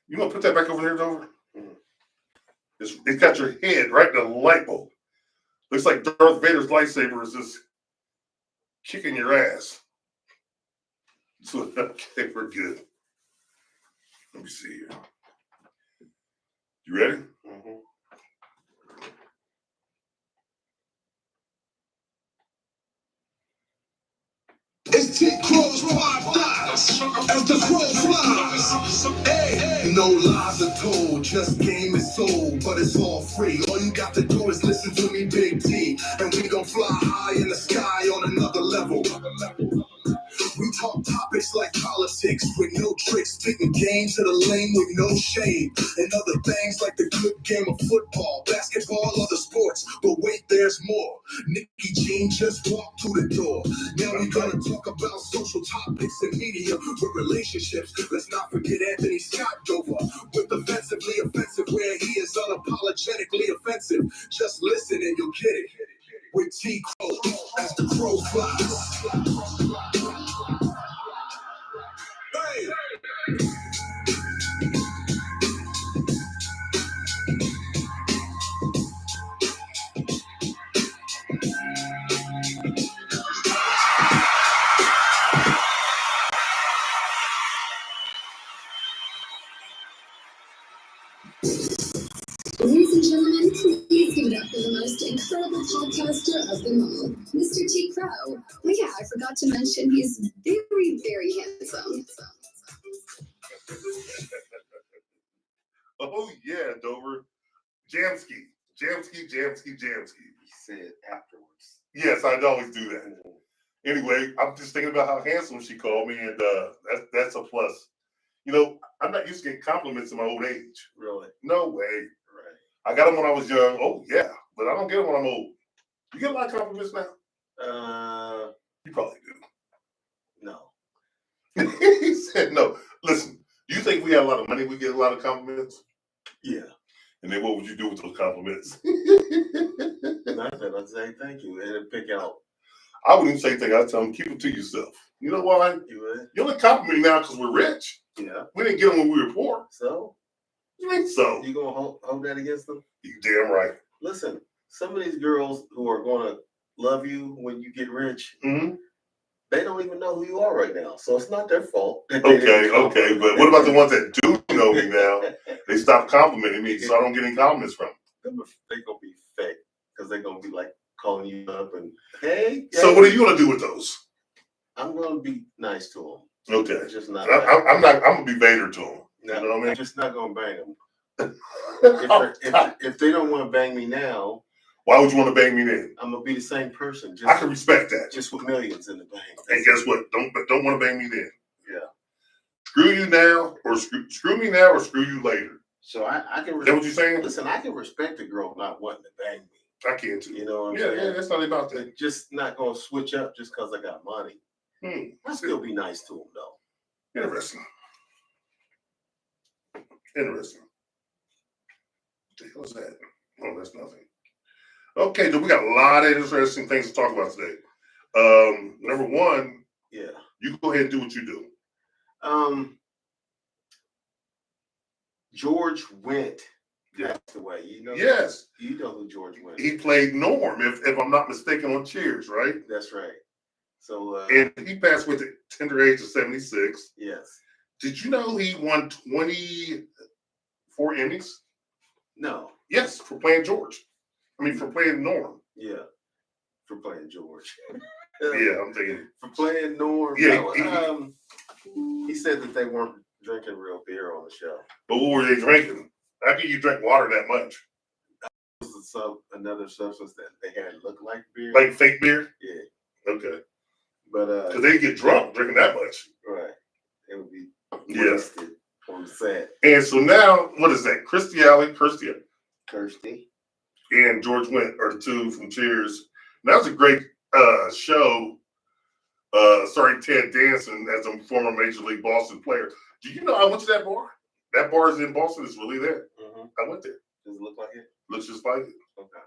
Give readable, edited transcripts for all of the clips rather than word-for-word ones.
You want to put that back over there, Dover? It's got your head right in the light bulb. Looks like Darth Vader's lightsaber is just kicking your ass. So, okay, we're good. Let me see here. You ready? Mm-hmm. It's T Crow's 5 Dimes as the crow flies. Hey, no lies are told, just game is sold, but it's all free. All you got to do is listen to me, Big T, and we gon' fly high in the sky on another level. We talk topics like politics with no tricks, taking game to the lane with no shame, and other things like the good game of football, basketball, other sports. But wait, there's more. Nicky Jean just walked through the door. Now we're gonna talk about social topics and media with relationships. Let's not forget Anthony Scott Dover with offensively offensive, where he is unapologetically offensive. Just listen and you'll get it. With T Crow as the crow flies. Hey. Ladies and gentlemen, please give it up for the most incredible podcaster of them all, Mr. T. Crow. Oh yeah, I forgot to mention he's very, very handsome. Oh, yeah, Dover. Jamski. He said afterwards. Yes, I'd always do that. Anyway, I'm just thinking about how handsome she called me, and that's a plus. You know, I'm not used to getting compliments in my old age. Really? No way. Right. I got them when I was young. Oh, yeah. But I don't get them when I'm old. You get a lot of compliments now? You probably do. No. He said no. Listen, do you think we have a lot of money? We get a lot of compliments? Yeah. And then what would you do with those compliments? Nothing. I'd say thank you and pick out. I wouldn't say thank you. I'd tell them, keep it to yourself. You know why? You would? You only compliment me now because we're rich. Yeah. We didn't get them when we were poor. So? You think so? You gonna hold that against them? You damn right. Listen, some of these girls who are gonna love you when you get rich, they don't even know who you are right now. So it's not their fault. Okay. But what about the ones that do know me now? They stop complimenting me, so I don't get any compliments from them. They're gonna be fake because they're gonna be like calling you up and hey. So what are you gonna do with those? I'm gonna be nice to them. Okay. It's just not. I'm gonna be Vader to them. No, you know what I mean? I'm just not gonna bang them. if they don't want to bang me now, why would you want to bang me then? I'm gonna be the same person. I can respect that. Just with millions in the bank. And guess what? Don't want to bang me then. Yeah. Screw you now, or screw me now, or screw you later. So I can. Is that what you're saying? Listen, I can respect a girl not wanting to bang me. I can too. You know what I'm saying? Yeah, that's not about that. They're just not gonna switch up just because I got money. I'll still be nice to them though. Interesting. What the hell is that? Oh, that's nothing. Okay, dude, we got a lot of interesting things to talk about today. Number one, you go ahead and do what you do. George Wendt passed away. You know? Yes. You know who George Wendt is. He played Norm, if I'm not mistaken, on Cheers, right? That's right. So and he passed with the tender age of 76. Yes. Did you know he won 24 Emmys? No. Yes, for playing George. For playing Norm. Yeah. For playing George. Yeah, I'm thinking. For playing Norm. Yeah. He said that they weren't drinking real beer on the show. But what were they drinking? How can you drink water that much? This is another substance that they had look like beer. Like fake beer? Yeah. Okay. But because they get drunk drinking that much. Right. It would be wasted on the set. And so now, what is that? Kirstie Alley, Kirstie. And George Wendt are the two from Cheers. And that was a great show. Starring Ted Danson as a former Major League Boston player. Do you know I went to that bar? That bar is in Boston. It's really there. I went there. Does it look like it? Looks just like it. Okay.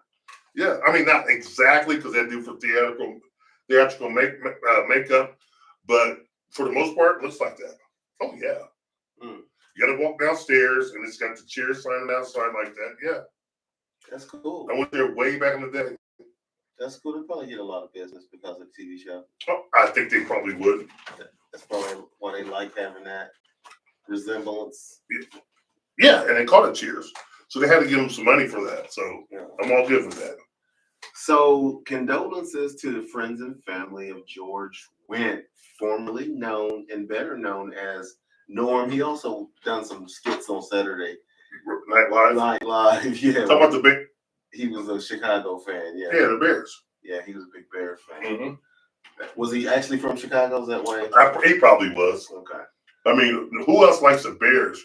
Yeah, not exactly because they do for theatrical makeup, but for the most part, it looks like that. Oh yeah. You got to walk downstairs, and it's got the Cheers sign on the outside like that. Yeah. That's cool. I went there way back in the day. That's cool. They probably get a lot of business because of the TV show. Oh, I think they probably would. That's probably why they like having that resemblance. Yeah, and they called it Cheers. So they had to give them some money for that. So Yeah. I'm all good with that. So condolences to the friends and family of George Wendt, formerly known and better known as Norm. He also done some skits on Saturday Night Live. Night Live. Yeah, Talk about the big. he was a Chicago fan. Yeah, Yeah, the Bears. yeah, he was a big Bears fan. Mm-hmm. Was he actually from Chicago? Is that way? He probably was. Okay. I mean, who else likes the Bears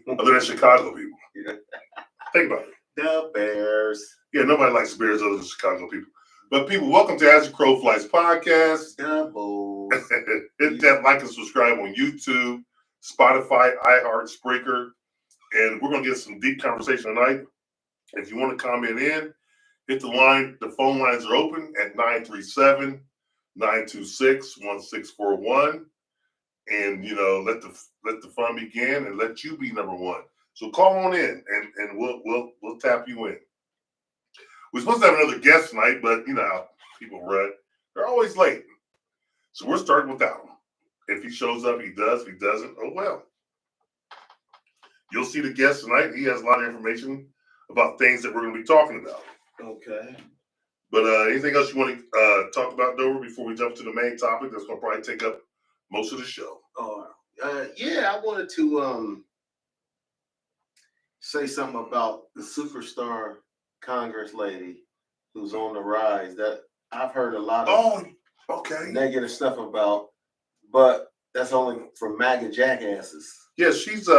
other than Chicago people? Yeah. Think about it. The Bears. Yeah, nobody likes the Bears other than Chicago people. But people, welcome to As the Crow Flies podcast. The Bulls. Hit that like and subscribe on YouTube, Spotify, iHeart, Spreaker. And we're going to get some deep conversation tonight. If you want to comment in, hit the line. The phone lines are open at 937-926-1641. And, you know, let the fun begin and let you be number one. So call on in and we'll tap you in. We're supposed to have another guest tonight, but you know how people run. They're always late. So we're starting without him. If he shows up, he does. If he doesn't, oh well. You'll see the guest tonight. He has a lot of information about things that we're going to be talking about. Okay. But anything else you want to talk about, Dover, before we jump to the main topic that's going to probably take up most of the show? Yeah, I wanted to say something about the superstar Congress lady who's on the rise. That I've heard a lot of negative stuff about, but that's only from MAGA jackasses. Yeah, she's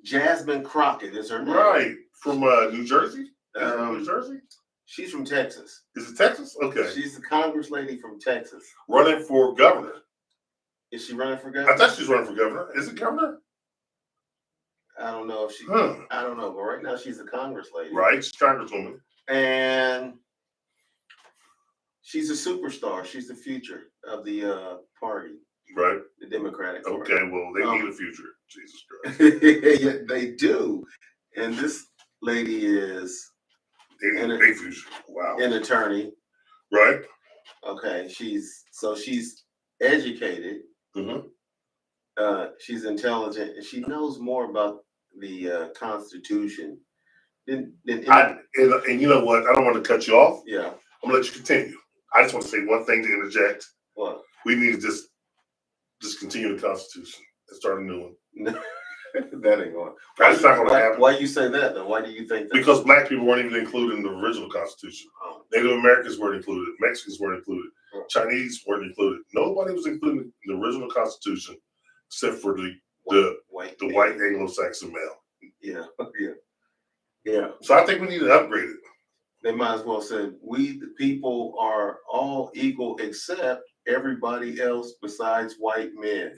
Jasmine Crockett is her name. right from New Jersey. New Jersey. She's from Texas. Is it Texas? Okay. She's the Congress lady from Texas. Running for governor. Is she running for governor? I thought she's running for governor. Is it governor? I don't know if she. I don't know, but right now she's a Congress lady. Right, she's Congresswoman. And she's a superstar. She's the future of the party. Right. The Democratic Party. Okay, well, they need a future. Jesus Christ. Yeah, they do. And this lady is Big future. Wow. an attorney. Right. Okay, she's educated. Mm-hmm. She's intelligent, and she knows more about the Constitution than And you know what? I don't want to cut you off. yeah. I'm gonna let you continue. I just want to say one thing to interject. What? We need to just continue the Constitution and start a new one. That ain't going. That's not going to happen. Why you say that though? Why do you think that? Because black people weren't even included in the original Constitution. Oh. Native Americans weren't included. Mexicans weren't included. Oh. Chinese weren't included. Nobody was included in the original Constitution except for the white Anglo-Saxon male. Yeah. Yeah. So I think we need to upgrade it. They might as well say we the people are all equal except everybody else besides white men.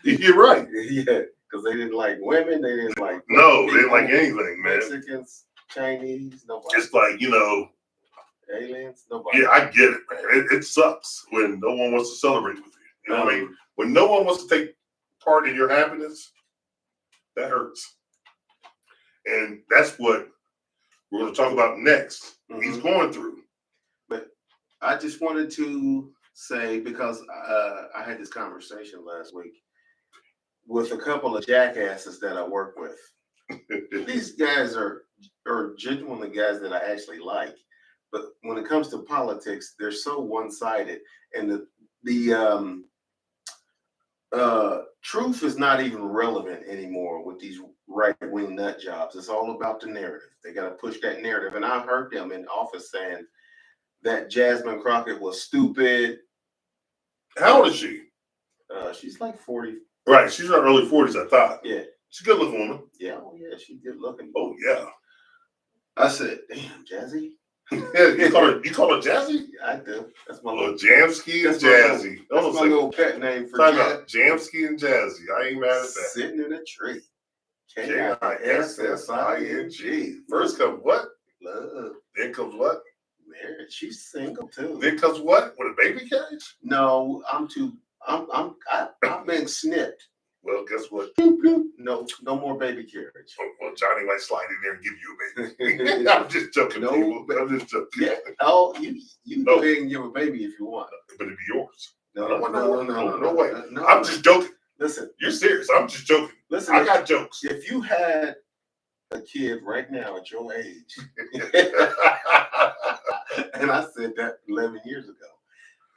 You're right. Yeah, because they didn't like women. They didn't like No, they didn't like anything, man. Mexicans, Chinese, nobody. It's like, you know. Aliens, nobody. Yeah, I get it, man. It sucks when no one wants to celebrate with you. You know what I mean? When no one wants to take part in your happiness, that hurts. And that's what we're going to talk about next. Mm-hmm. He's going through. But I just wanted to say, because I had this conversation last week with a couple of jackasses that I work with. These guys are genuinely guys that I actually like. But when it comes to politics, they're so one-sided. And the truth is not even relevant anymore with these right-wing nut jobs. It's all about the narrative. They got to push that narrative. And I heard them in office saying that Jasmine Crockett was stupid. How old is she? She's like 40. Right. She's in her early 40s, I thought. Yeah. She's a good looking woman. Yeah. Oh, yeah. She's good looking. Oh, yeah. I said, damn, Jazzy. Yeah, you call her Jazzy? Yeah, I do. That's my Well, little Jamsky and Jazzy. That's my little pet name for Talking about Jamsky and Jazzy. I ain't mad at that. Sitting in a tree. K-I-S-S-I-N-G. First comes what? Love. Then comes what? Marriage. She's single too. Then comes what? With a baby carriage? No, I've been snipped. Well, guess what? No more baby carriage. Well, Johnny might slide in there and give you a baby. I'm just joking, No, people. I'm just joking. Yeah. Oh, you go ahead and give a baby if you want. But it'd be yours. No, I don't want no way. No, I'm just joking. Listen. You're serious. I'm just joking. Listen. I got jokes. If you had a kid right now at your age, and I said that 11 years ago,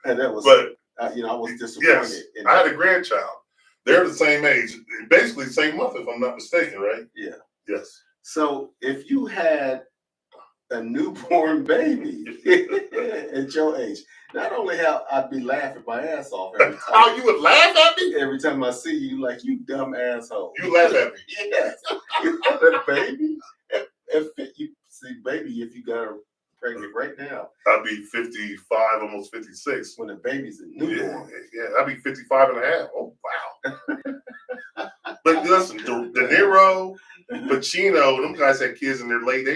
and that was, I was disappointed. Yes, I had a grandchild. They're the same age, basically the same month, if I'm not mistaken, right? Yeah. Yes. So if you had a newborn baby at your age, not only how I'd be laughing my ass off every time. How you would laugh at me? Every time I see you, like, you dumb asshole. You laugh at me. Yes. You got a baby? You see, baby, if you got her pregnant right now. I'd be 55, almost 56. When the baby's a newborn. Yeah, I'd be 55 and a half. Oh, wow. But listen, De Niro, Pacino, them guys had kids in their late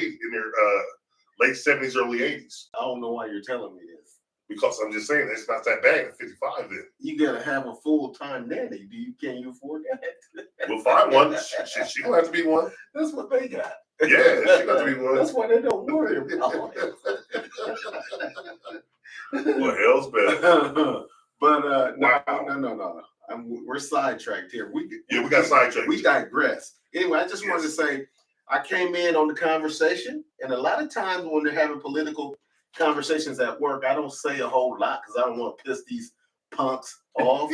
70s, early 80s. I don't know why you're telling me this. Because I'm just saying, it's not that bad at 55 then. You gotta have a full-time nanny. Can you afford that? We'll find one. She gonna have to be one. That's what they got. Yeah, she got to be one. That's why they don't worry about it. Well, hell's better. But wow. No. We're sidetracked here. We got sidetracked. We digress. Anyway, I just wanted to say I came in on the conversation, and a lot of times when they're having political conversations at work, I don't say a whole lot because I don't want to piss these punks off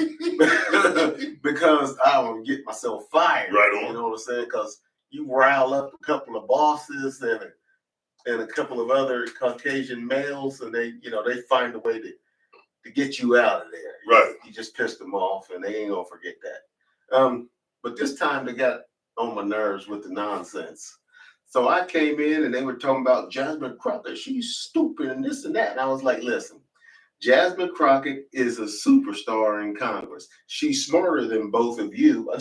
because I don't want to get myself fired. Right on. You know what I'm saying? Because you rile up a couple of bosses and a couple of other Caucasian males, and they find a way to get you out of there. Right. You just pissed them off, and they ain't gonna forget that. But this time they got on my nerves with the nonsense. So I came in and they were talking about Jasmine Crockett. She's stupid and this and that. And I was like, listen, Jasmine Crockett is a superstar in Congress. She's smarter than both of you. I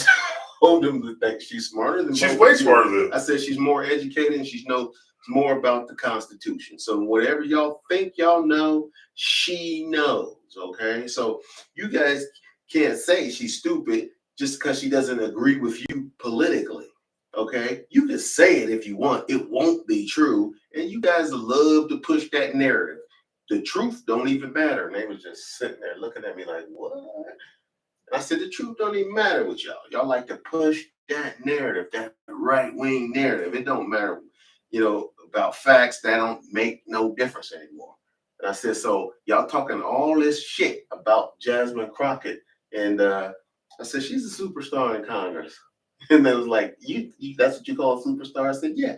told them that she's smarter than she's both way of you. smarter than. I said she's more educated and she knows more about the Constitution. So whatever y'all think y'all know, she knows. Okay. So you guys can't say she's stupid just because she doesn't agree with you politically. Okay, you can say it if you want. It won't be true, and you guys love to push that narrative. The truth don't even matter. And they was just sitting there looking at me like, "What?" And I said, "The truth don't even matter with y'all. Y'all like to push that narrative, that right-wing narrative. It don't matter, about facts that don't make no difference anymore." And I said, "So y'all talking all this shit about Jasmine Crockett, and I said she's a superstar in Congress." And they was like, you that's what you call a superstar? I said, yeah.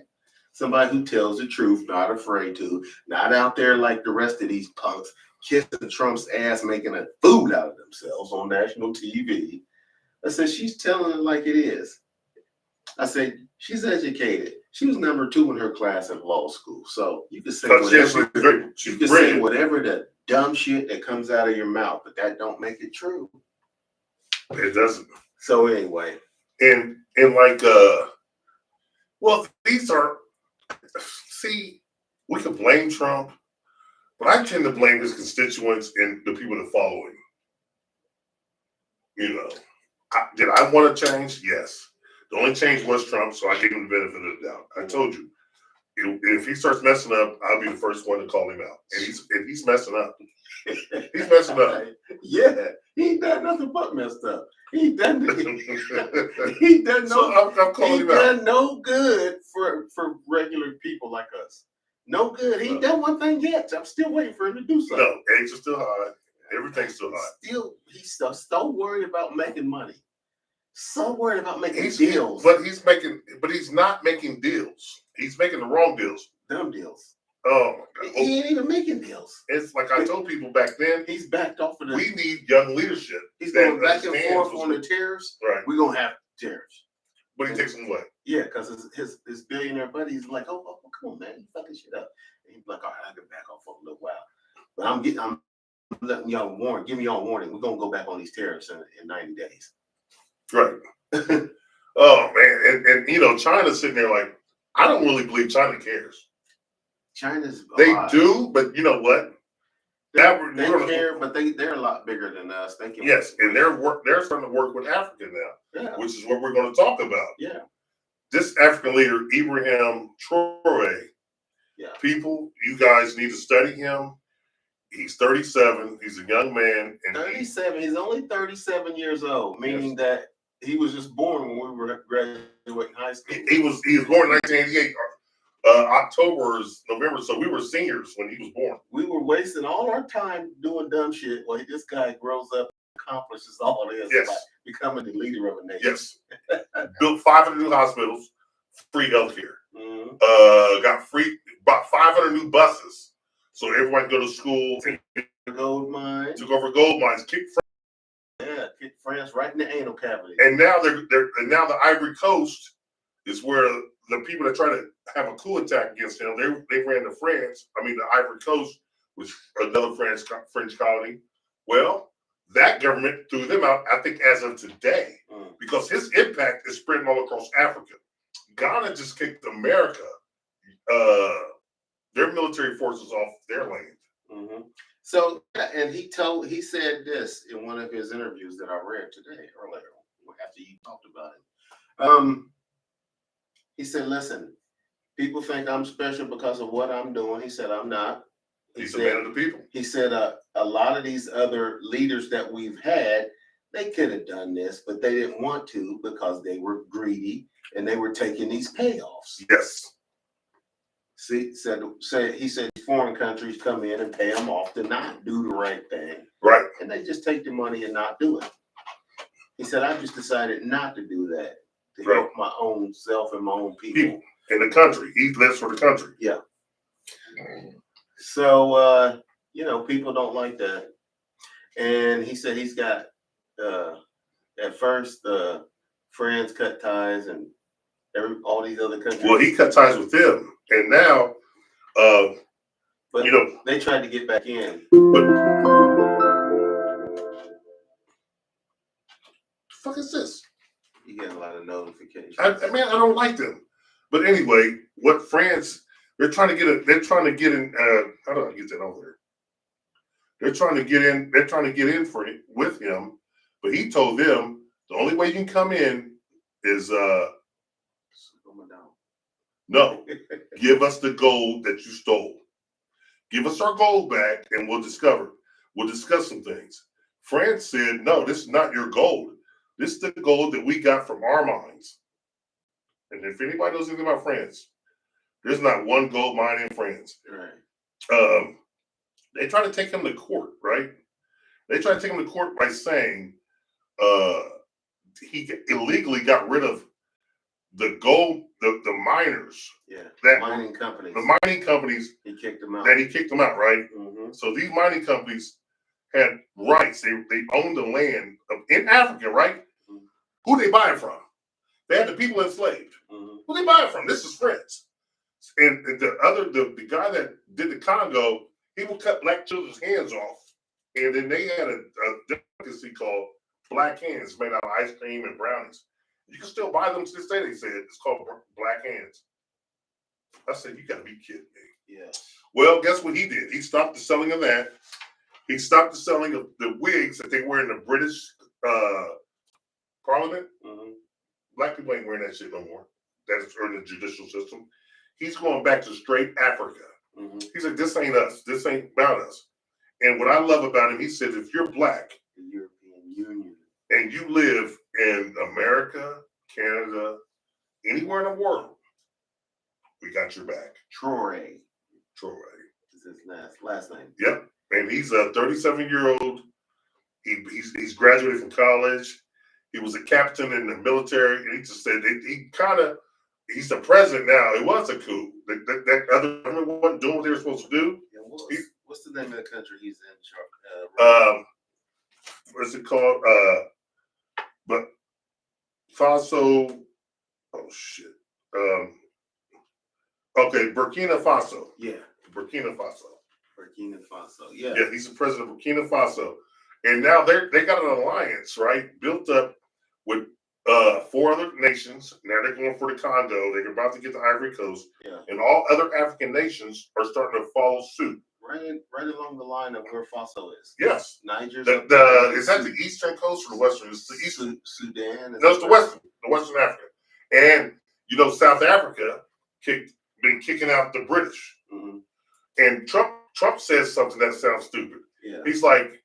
Somebody who tells the truth, not afraid to, not out there like the rest of these punks, kissing Trump's ass, making a fool out of themselves on national TV. I said, she's telling it like it is. I said, she's educated. She was number 2 in her class in law school. So you can say whatever the dumb shit that comes out of your mouth, but that don't make it true. It doesn't. So anyway. And these are, we can blame Trump, but I tend to blame his constituents and the people that follow him. Did I want to change? Yes. The only change was Trump, so I gave him the benefit of the doubt. I told you, if he starts messing up, I'll be the first one to call him out. And he's messing up. He's messing up. Yeah, he ain't done nothing but messed up. He done no good for regular people like us. No good. He ain't done one thing yet. I'm still waiting for him to do something. No, eggs are still high. Everything's still high. He's so worried about making money. So worried about making deals. But he's not making deals. He's making the wrong deals. Dumb deals. Oh my God. He ain't even making deals. It's like I told people back then. He's backed off of we need young leadership. He's going back and forth on the tariffs. Right. We're gonna have tariffs. But he takes them away. Yeah, because his billionaire buddy's like, oh, come on, man, you fucking shit up. And he's like, all right, I'll get back off for a little while. But I'm letting y'all warn. Give me y'all warning. We're gonna go back on these tariffs in 90 days. Right. Oh man, and China's sitting there like, I don't really believe China cares. China's they do, but you know what? They care, but they're a lot bigger than us. They can. Yes, and they're starting to work with Africa now, which is what we're going to talk about. Yeah. This African leader, Ibrahim Traore. Yeah. People, you guys need to study him. He's 37. He's a young man. And 37. He's only 37 years old, meaning that he was just born when we were graduating high school. He was born in 1988. October is November, so we were seniors when he was born. We were wasting all our time doing dumb shit while this guy grows up and accomplishes all this by becoming the leader of a nation. Yes. Built 500 new hospitals, free healthcare. Mm-hmm. Got about 500 new buses, so everyone could go to school. Gold mines. Took over gold mines. Kicked France right in the anal cavity. And now now the Ivory Coast is where the people that try to have a coup attack against him, they ran to France. I mean, the Ivory Coast, which is another French colony. Well, that government threw them out, I think, as of today, because his impact is spreading all across Africa. Ghana just kicked America, their military forces off their land. Mm-hmm. So, and he said this in one of his interviews that I read today earlier after you talked about it. He said, "Listen, people think I'm special because of what I'm doing." He said, "I'm not." He's a man of the people. He said, "A lot of these other leaders that we've had, they could have done this, but they didn't want to because they were greedy and they were taking these payoffs." Yes. See, he said foreign countries come in and pay them off to not do the right thing. Right. And they just take the money and not do it. He said, "I just decided not to do that to help my own self and my own people in the country. He lives for the country." Yeah. So, people don't like that. And he said he's got, at first, France cut ties and all these other countries. Well, he cut ties with them. And now, but they tried to get back in. But the fuck is this? You get a lot of notifications. I don't like them. But anyway, what France, they're trying to get in, how do I get that over there? They're trying to get in with him, but he told them the only way you can come in is no, give us the gold that you stole. Give us our gold back and we'll discuss some things. France said, no, this is not your gold. This is the gold that we got from our mines. And if anybody knows anything about France, there's not one gold mine in France. Right. They try to take him to court, right? They try to take him to court by saying he illegally got rid of the gold, the miners. Yeah. The mining companies. He kicked them out. Right? Mm-hmm. So these mining companies had rights. They owned the land in Africa, right? Mm-hmm. Who they buy it from? They had the people enslaved. Mm-hmm. Who they buy it from? This is France. And the guy that did the Congo, he would cut black children's hands off. And then they had a delicacy called black hands made out of ice cream and brownies. You can still buy them to this day, they said. It's called black hands. I said, you got to be kidding me. Yeah. Well, guess what he did? He stopped the selling of that. He stopped the selling of the wigs that they wear in the British Parliament. Mm-hmm. Black people ain't wearing that shit no more. That's in the judicial system. He's going back to straight Africa. Mm-hmm. He said, this ain't us. This ain't about us. And what I love about him, he said, if you're black, the European Union, and you live in America, Canada, anywhere in the world, we got your back. Traore is his last name. Yep. And he's a 37-year-old. He's graduated from college. He was a captain in the military. And he just said he's the president now. It was a coup. That other government wasn't doing what they were supposed to do. What's the name of the country he's in? What's it called? But Faso. Oh shit. Okay, Burkina Faso. Yeah. Burkina Faso. Yeah. Yeah, he's the president of Burkina Faso. And now they got an alliance, right? Built up with 4 other nations. Now they're going for the Congo. They're about to get the Ivory Coast. Yeah. And all other African nations are starting to follow suit. right along the line of where Faso is. Yes. Niger's Is that the eastern coast or the western? It's the eastern. Sudan. No, it's the Western Africa. And, South Africa been kicking out the British. Mm-hmm. And Trump says something that sounds stupid. Yeah. He's like,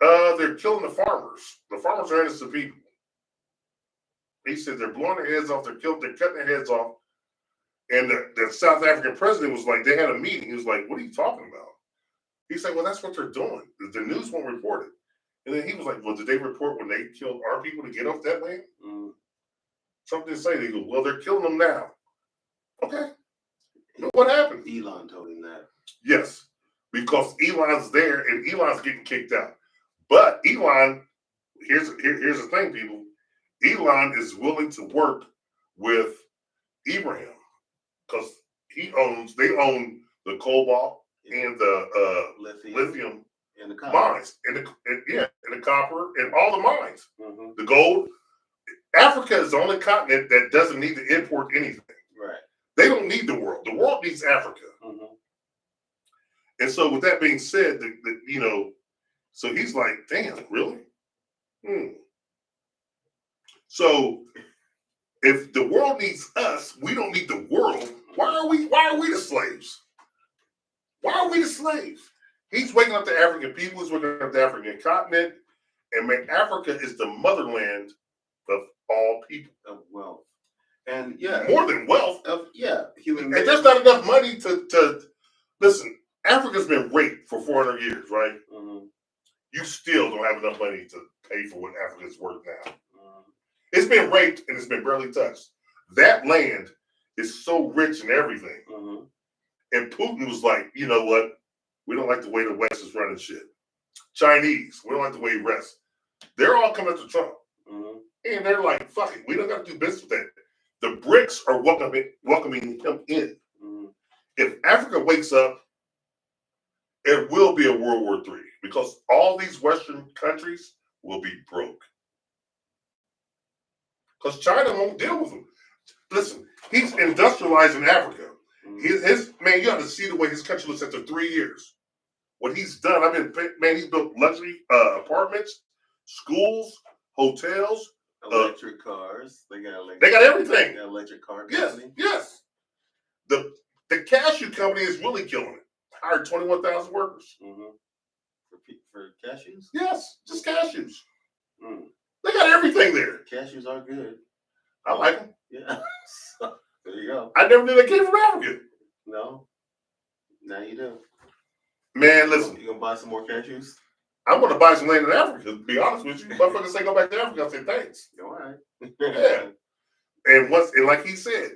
they're killing the farmers. The farmers are innocent people. He said they're blowing their heads off, they're cutting their heads off. And the South African president was like, they had a meeting. He was like, what are you talking about? He said, well, that's what they're doing. The news won't report it. And then he was like, well, did they report when they killed our people to get off that land? Mm. Something to say. They go, well, they're killing them now. Okay. What happened? Elon told him that. Yes, because Elon's there and Elon's getting kicked out. But Elon, here's the thing, people. Elon is willing to work with Abraham because they own the cobalt and the lithium and the copper. mines and the copper and all the mines, mm-hmm. the gold. Africa is the only continent that doesn't need to import anything. Right. They don't need the world. The world needs Africa. Mm-hmm. And so, with that being said, so he's like, damn, really? So, if the world needs us, we don't need the world. Why are we the slaves? Why are we the slaves? He's waking up the African people. He's waking up the African continent. And man, Africa is the motherland of all people. Of wealth. And more than wealth. Human. And there's not enough money to listen. Africa's been raped for 400 years, right? Mm-hmm. You still don't have enough money to pay for what Africa's worth now. Mm-hmm. It's been raped and it's been barely touched. That land is so rich in everything. Mm-hmm. And Putin was like, you know what? We don't like the way the West is running shit. Chinese, we don't like the way he rests. They're all coming to Trump. Mm-hmm. And they're like, fuck it, we don't got to do business with that. The BRICS are welcoming him in. Mm-hmm. If Africa wakes up, it will be a World War III because all these Western countries will be broke. Because China won't deal with them. Listen, he's industrializing Africa. His man, you have to see the way his country looks after 3 years. What he's done, he's built luxury apartments, schools, hotels, electric cars. They got everything. They got electric car company. Yes. The cashew company is really killing it. Hired 21,000 workers. Mm-hmm. For cashews? Yes, just cashews. Mm. They got everything there. Cashews are good. I like them. Yeah. So, there you go. I never knew they came from Africa. No. Now you do. Man, listen. You gonna buy some more cashews? I'm gonna buy some land in Africa, to be honest with you. Motherfuckers say go back to Africa, I say thanks. All right. Yeah. And like he said,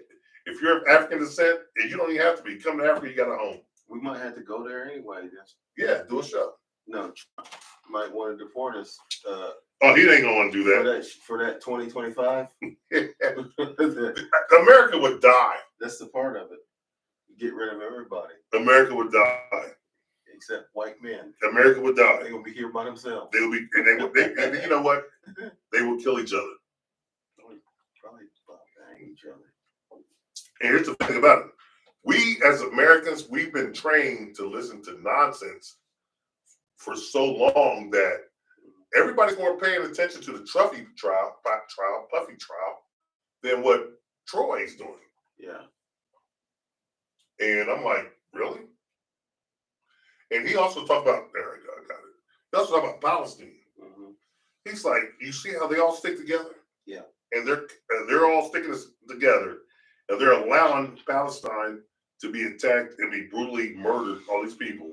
if you're of African descent, and you don't even have to be, come to Africa, you got a home. We might have to go there anyway. Yeah, do a show. No, Trump might want to deport us. Oh, he ain't gonna want to do that. For that 2025. America would die. That's the part of it. Get rid of everybody. America would die. Except white men. America would die. They're gonna be here by themselves. They will be, and you know what? They will kill each other. Probably bang each other. And here's the thing about it. We as Americans, we've been trained to listen to nonsense for so long that everybody's more paying attention to the Puffy trial, than what Troy's doing. Yeah. And I'm like, really? And he also talked about, there I got it. He also talked about Palestine. Mm-hmm. He's like, you see how they all stick together? Yeah. And they're all sticking together, and they're allowing Palestine to be attacked and be brutally murdered, all these people,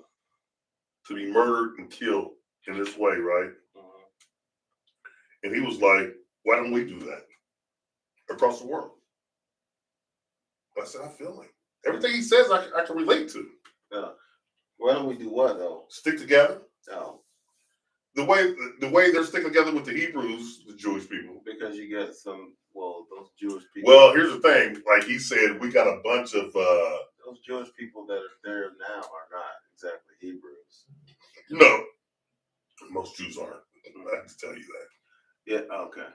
to be murdered and killed in this way, right? Mm-hmm. And he was like, why don't we do that across the world? I said, I feel like everything he says I can relate to. Yeah. Why don't we do what though? Stick together. No. The way they're sticking together with the Hebrews, the Jewish people. Because you got those Jewish people. Well, here's the thing. Like he said, we got a bunch of those Jewish people that are there now are not exactly Hebrews. No. Most Jews aren't. I have to tell you that. Yeah, okay.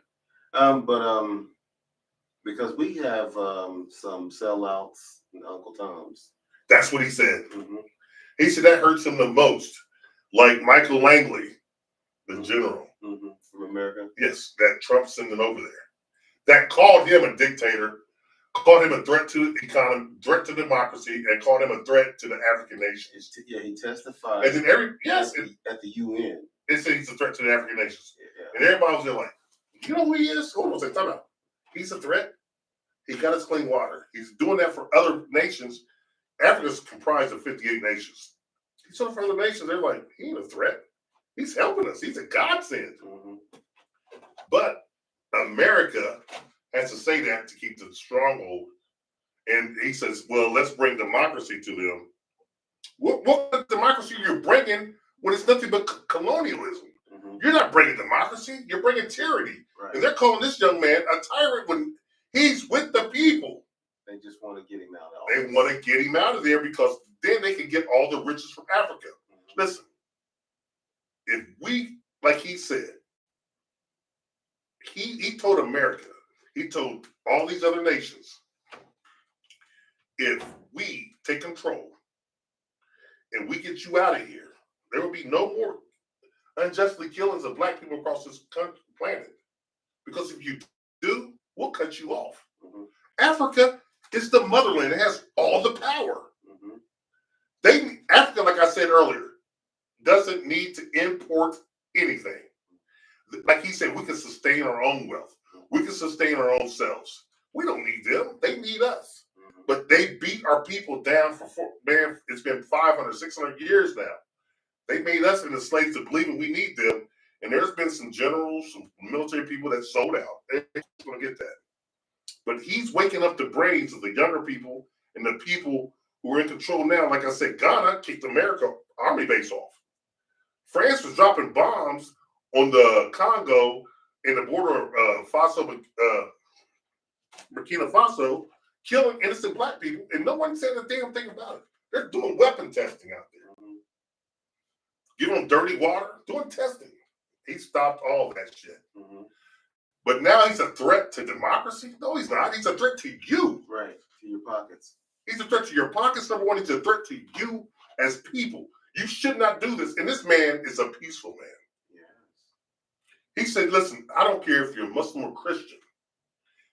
Because we have some sellouts in Uncle Tom's. That's what he said. Mm-hmm. He said that hurts him the most. Like Michael Langley, the general. From America. Yes, that Trump sending over there. That called him a dictator, called him a threat to the economy, threat to democracy, and called him a threat to the African nations. Yeah, he testified. And then at the UN. It said he's a threat to the African nations. Yeah. And everybody was there like, you know who he is? Hold on a second, time out. He's a threat. He got us clean water. He's doing that for other nations. Africa's comprised of 58 nations. He's doing it for other nations. They're like, he ain't a threat. He's helping us. He's a godsend. But America has to say that to keep the stronghold. And he says, well, let's bring democracy to them. What democracy you're bringing when it's nothing but colonialism? You're not bringing democracy. You're bringing tyranny. Right. And they're calling this young man a tyrant when he's with the people. They just want to get him out. They want to get him out of there because then they can get all the riches from Africa. Listen, if we, like he said, he told America, he told all these other nations, if we take control and we get you out of here, there will be no more unjustly killings of black people across this planet. Because if you do, we'll cut you off. Africa is the motherland. It has all the power. Africa, like I said earlier, doesn't need to import anything. Like he said, we can sustain our own wealth. We can sustain our own selves. We don't need them. They need us. But they beat our people down for, man, it's been 500, 600 years now. They made us into slaves to believing we need them. And there's been some generals, some military people that sold out. They're going to get that. But he's waking up the brains of the younger people and the people who are in control now. Like I said, Ghana kicked America army base off. France was dropping bombs on the Congo in the border of Burkina Faso, killing innocent black people, and no one said a damn thing about it. They're doing weapon testing out there. Giving them dirty water, doing testing. He stopped all that shit. But now he's a threat to democracy? No, he's not. He's a threat to you. Right, to your pockets. He's a threat to your pockets, number one. He's a threat to you as people. You should not do this. And this man is a peaceful man. He said, listen, I don't care if you're Muslim or Christian.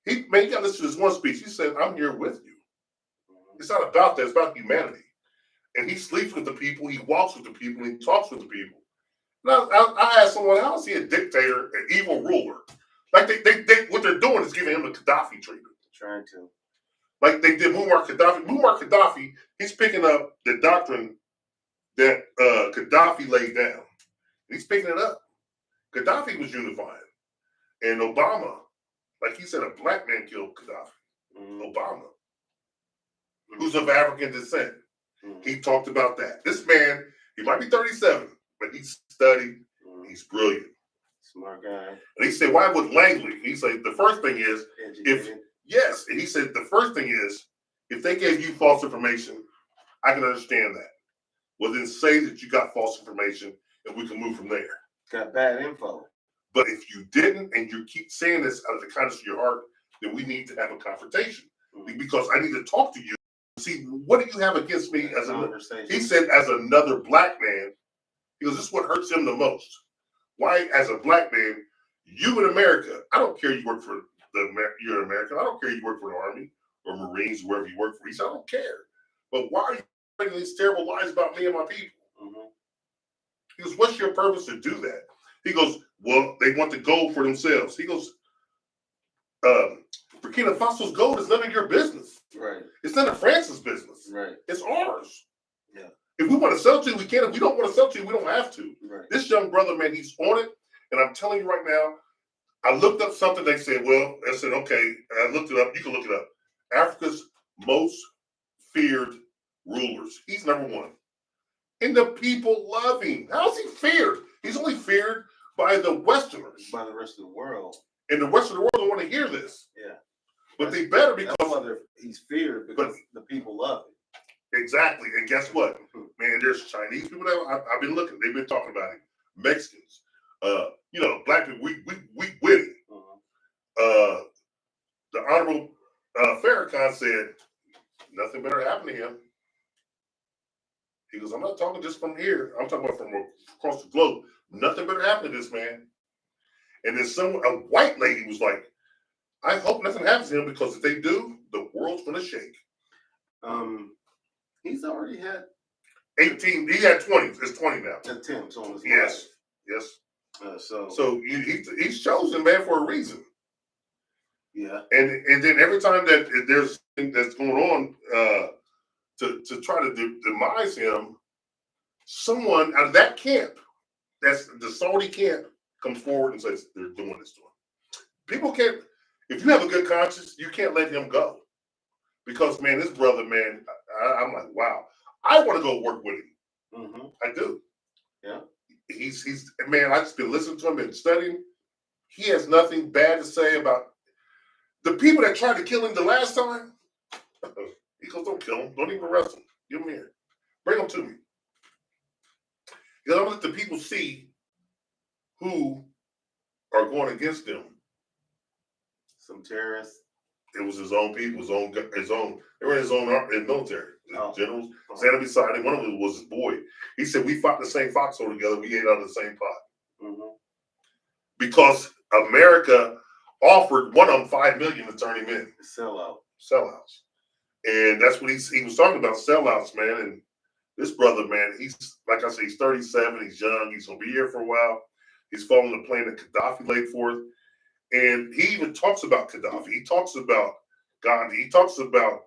You got to listen to this one speech. He said, I'm here with you. It's not about that. It's about humanity. And he sleeps with the people. He walks with the people. He talks with the people. Now, I asked someone, how is he a dictator, an evil ruler? Like, what they're doing is giving him the Gaddafi treatment. Trying to. Like they did Muammar Gaddafi. Muammar Gaddafi, he's picking up the doctrine that Gaddafi laid down. He's picking it up. Gaddafi was unifying. And Obama, like he said, a black man killed Gaddafi. Obama, who's of African descent. He talked about that. This man, he might be 37, but he's studied. He's brilliant. Smart guy. And he said, why would Langley? He said, the first thing is, yes. And he said, the first thing is, if they gave you false information, I can understand that. Well, then say that you got false information and we can move from there. Got bad info. But if you didn't and you keep saying this out of the kindness of your heart, then we need to have a confrontation because I need to talk to you. See, what do you have against me as a, he said, as another black man, he goes, this is what hurts him the most. Why, as a black man, you in America, I don't care you work for you're American. I don't care you work for the Army or Marines, wherever you work for. He said, I don't care. But why are you writing these terrible lies about me and my people? He goes, what's your purpose to do that? He goes, well, they want the gold for themselves. He goes, Burkina Faso's gold is none of your business. Right. It's none of France's business. Right. It's ours. Yeah. If we want to sell to you, we can. If we don't want to sell to you, we don't have to. Right. This young brother, man, he's on it. And I'm telling you right now, I looked up something. They said, well, I said, okay. I looked it up. You can look it up. Africa's most feared rulers. He's number one. And the people love him. How is he feared? He's only feared by the Westerners. By the rest of the world. And the rest of the world don't want to hear this. Yeah. But they better because he's feared because the people love him. Exactly. And guess what? Man, there's Chinese people that I've been looking. They've been talking about him. Mexicans. Black people, we with him. The Honorable Farrakhan said nothing better happened to him. He goes, I'm not talking just from here. I'm talking about from across the globe. Nothing better happen to this man. And then a white lady was like, I hope nothing happens to him because if they do, the world's going to shake. He's already had 18. He had 20. It's 20 now. attempts on his Yes. life. Yes. So He's chosen, man, for a reason. yeah. And then every time that there's thing that's going on to try to demise him, someone out of that camp, that's the Saudi camp, comes forward and says they're doing this to him. People can't. If you have a good conscience, you can't let him go. Because, man, this brother, man, I'm like, wow. I want to go work with him. Mm-hmm. I do. Yeah. He's man, I've just been listening to him and studying. He has nothing bad to say about the people that tried to kill him the last time. He goes, don't kill him. Don't even arrest him. Give him here. Bring him to me. Because I'm going to let the people see who are going against them. Some terrorists. It was his own people, his own. They were in his own military. Oh. Generals standing beside him. One of them was his boy. He said, "We fought the same foxhole together. We ate out of the same pot." Mm-hmm. Because America offered one of them $5 million to turn him in. Sellouts, and that's what he was talking about. Sellouts, man. And this brother, man, he's like I said, he's 37. He's young. He's gonna be here for a while. He's following the plan that Gaddafi laid forth. And he even talks about Gaddafi. He talks about Gandhi. He talks about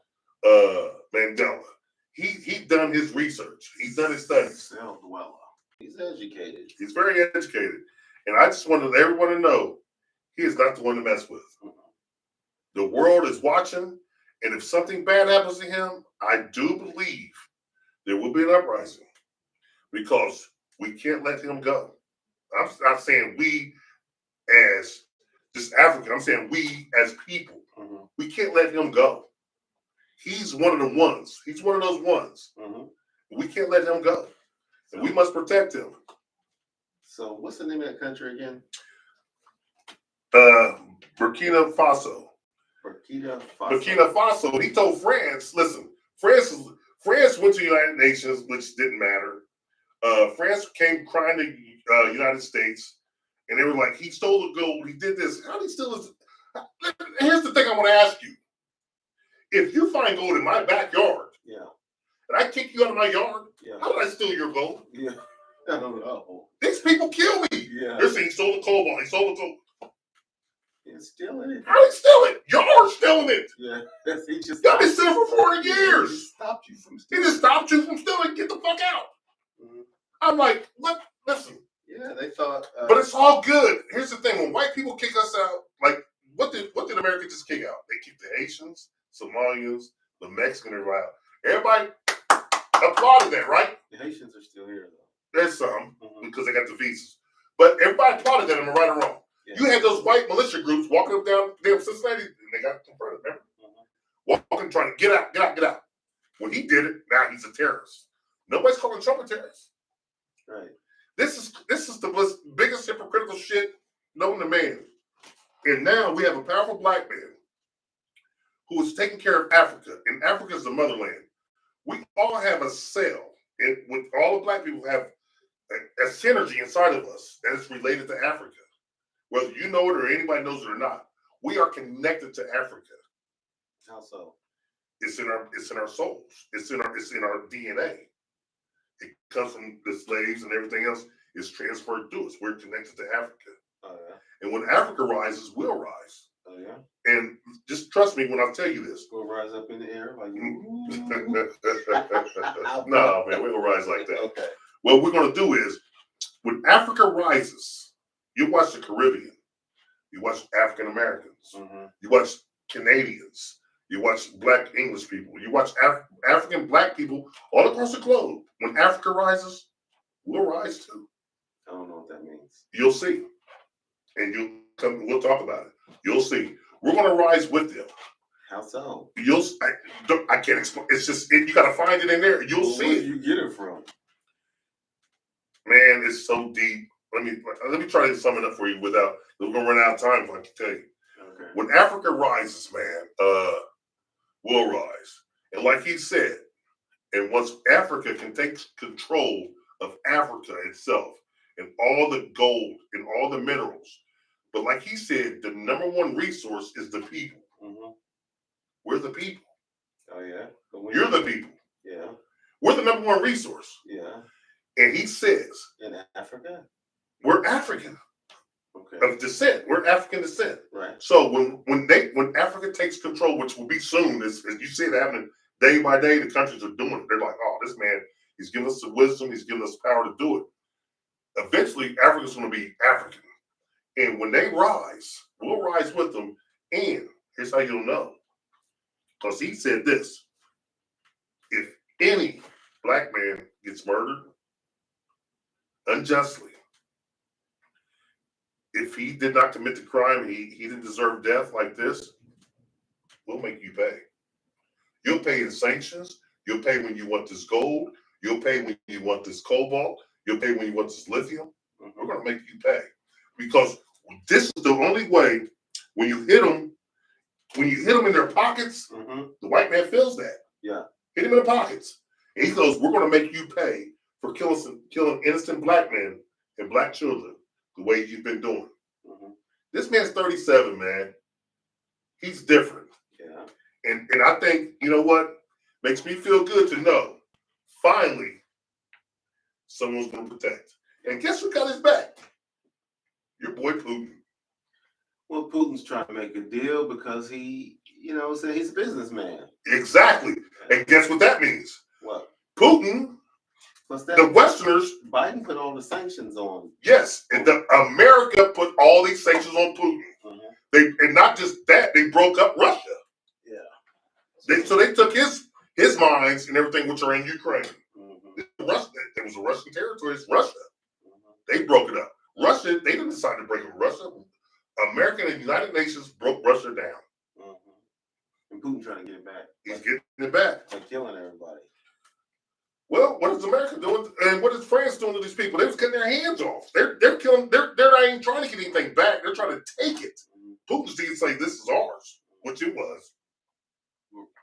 Mandela. He done his research. He's done his studies. Self-dweller. He's educated. He's very educated. And I just wanted everyone to know he is not the one to mess with. The world is watching. And if something bad happens to him, I do believe there will be an uprising. Because we can't let him go. I'm not saying we as just African. I'm saying we as people. Mm-hmm. We can't let him go. He's one of the ones. He's one of those ones. Mm-hmm. We can't let him go. And we must protect him. So what's the name of that country again? Burkina Faso. Burkina Faso. Burkina Faso. He told France, listen, France went to the United Nations, which didn't matter. France came crying to United States. And they were like, he stole the gold. He did this. How did he steal his? Here's the thing I want to ask you. If you find gold in my backyard, yeah, and I kick you out of my yard, yeah, how did I steal your gold? Yeah, I don't know. These people kill me. Yeah, They're saying he stole the cobalt. He stole the gold. He's stealing it. How did he steal it? Y'all stealing it. Yeah, he just Y'all been stealing for 40 years. He stopped you from He stealing. just stopped you from stealing. Get the fuck out. Mm-hmm. I'm like, what? Listen. Yeah, they thought. But it's all good. Here's the thing: when white people kick us out, like what did America just kick out? They kicked the Haitians, Somalians, the Mexicans out. Everybody applauded that, right? The Haitians are still here though. There's some because they got the visas, but everybody applauded that. Am I right or wrong? Yeah. You had those white militia groups walking up down Cincinnati, and they got confronted. Remember? Walking, trying to get out. When he did it, now he's a terrorist. Nobody's calling Trump a terrorist. Right. This is the biggest hypocritical shit known to man. And now we have a powerful black man who is taking care of Africa, and Africa is the motherland. We all have a cell, and with all the black people have a synergy inside of us that is related to Africa. Whether you know it or anybody knows it or not, we are connected to Africa. How so? It's in our souls. It's in our DNA. It comes from the slaves and everything else is transferred to us. We're connected to Africa. Oh, yeah. And when Africa rises, we'll rise. Oh, yeah. And just trust me when I tell you this. We'll rise up in the air like No, man, we don't rise like that. Okay. What we're going to do is, when Africa rises, you watch the Caribbean, you watch African Americans, you watch Canadians, you watch Black English people, you watch African Black people all across the globe. When Africa rises, we'll rise too. I don't know what that means. You'll see. And we'll talk about it. You'll see. We're going to rise with them. How so? I can't explain. It's just, you got to find it in there. You'll see Where it. do you get it from? Man, it's so deep. Let me try to sum it up for you without, we're going to run out of time if I can tell you. Okay. When Africa rises, man, we'll rise. And like he said, and once Africa can take control of Africa itself and all the gold and all the minerals. But like he said, the number one resource is the people. Mm-hmm. We're the people. Oh yeah. You're the people. Yeah. We're the number one resource. Yeah. And he says, in Africa, we're African okay, of descent. We're African descent. right. So when Africa takes control, which will be soon, as you see it happening day by day, the countries are doing it. They're like, oh, this man, he's giving us the wisdom, he's giving us power to do it. Eventually, Africa's going to be African. And when they rise, we'll rise with them. And here's how you'll know. Because he said this: if any black man gets murdered unjustly, if he did not commit the crime, he didn't deserve death like this, we'll make you pay. You'll pay in sanctions. You'll pay when you want this gold. You'll pay when you want this cobalt. You'll pay when you want this lithium. We're going to make you pay. Because this is the only way when you hit them in their pockets, the white man feels that. Yeah. Hit him in the pockets. And he goes, we're going to make you pay for killing innocent black men and black children the way you've been doing. This man's 37, man. He's different. Yeah. And I think, you know what? Makes me feel good to know, finally, someone's going to protect. And guess who got his back? Your boy Putin. Well, Putin's trying to make a deal because he, said he's a businessman. Exactly. And guess what that means? What? Putin, the Westerners. Biden put all the sanctions on. Yes. And America put all these sanctions on Putin. And not just that, they broke up Russia. Yeah. So they took his mines and everything which are in Ukraine. It was a Russian territory. It's Russia. They broke it up. Russia, they didn't decide to break up Russia. America and the United Nations broke Russia down. And Putin trying to get it back. He's getting it back. By killing everybody. Well, what is America doing? And what is France doing to these people? They was cutting their hands off. They're killing. They're not even trying to get anything back. They're trying to take it. Putin's didn't say this is ours, which it was.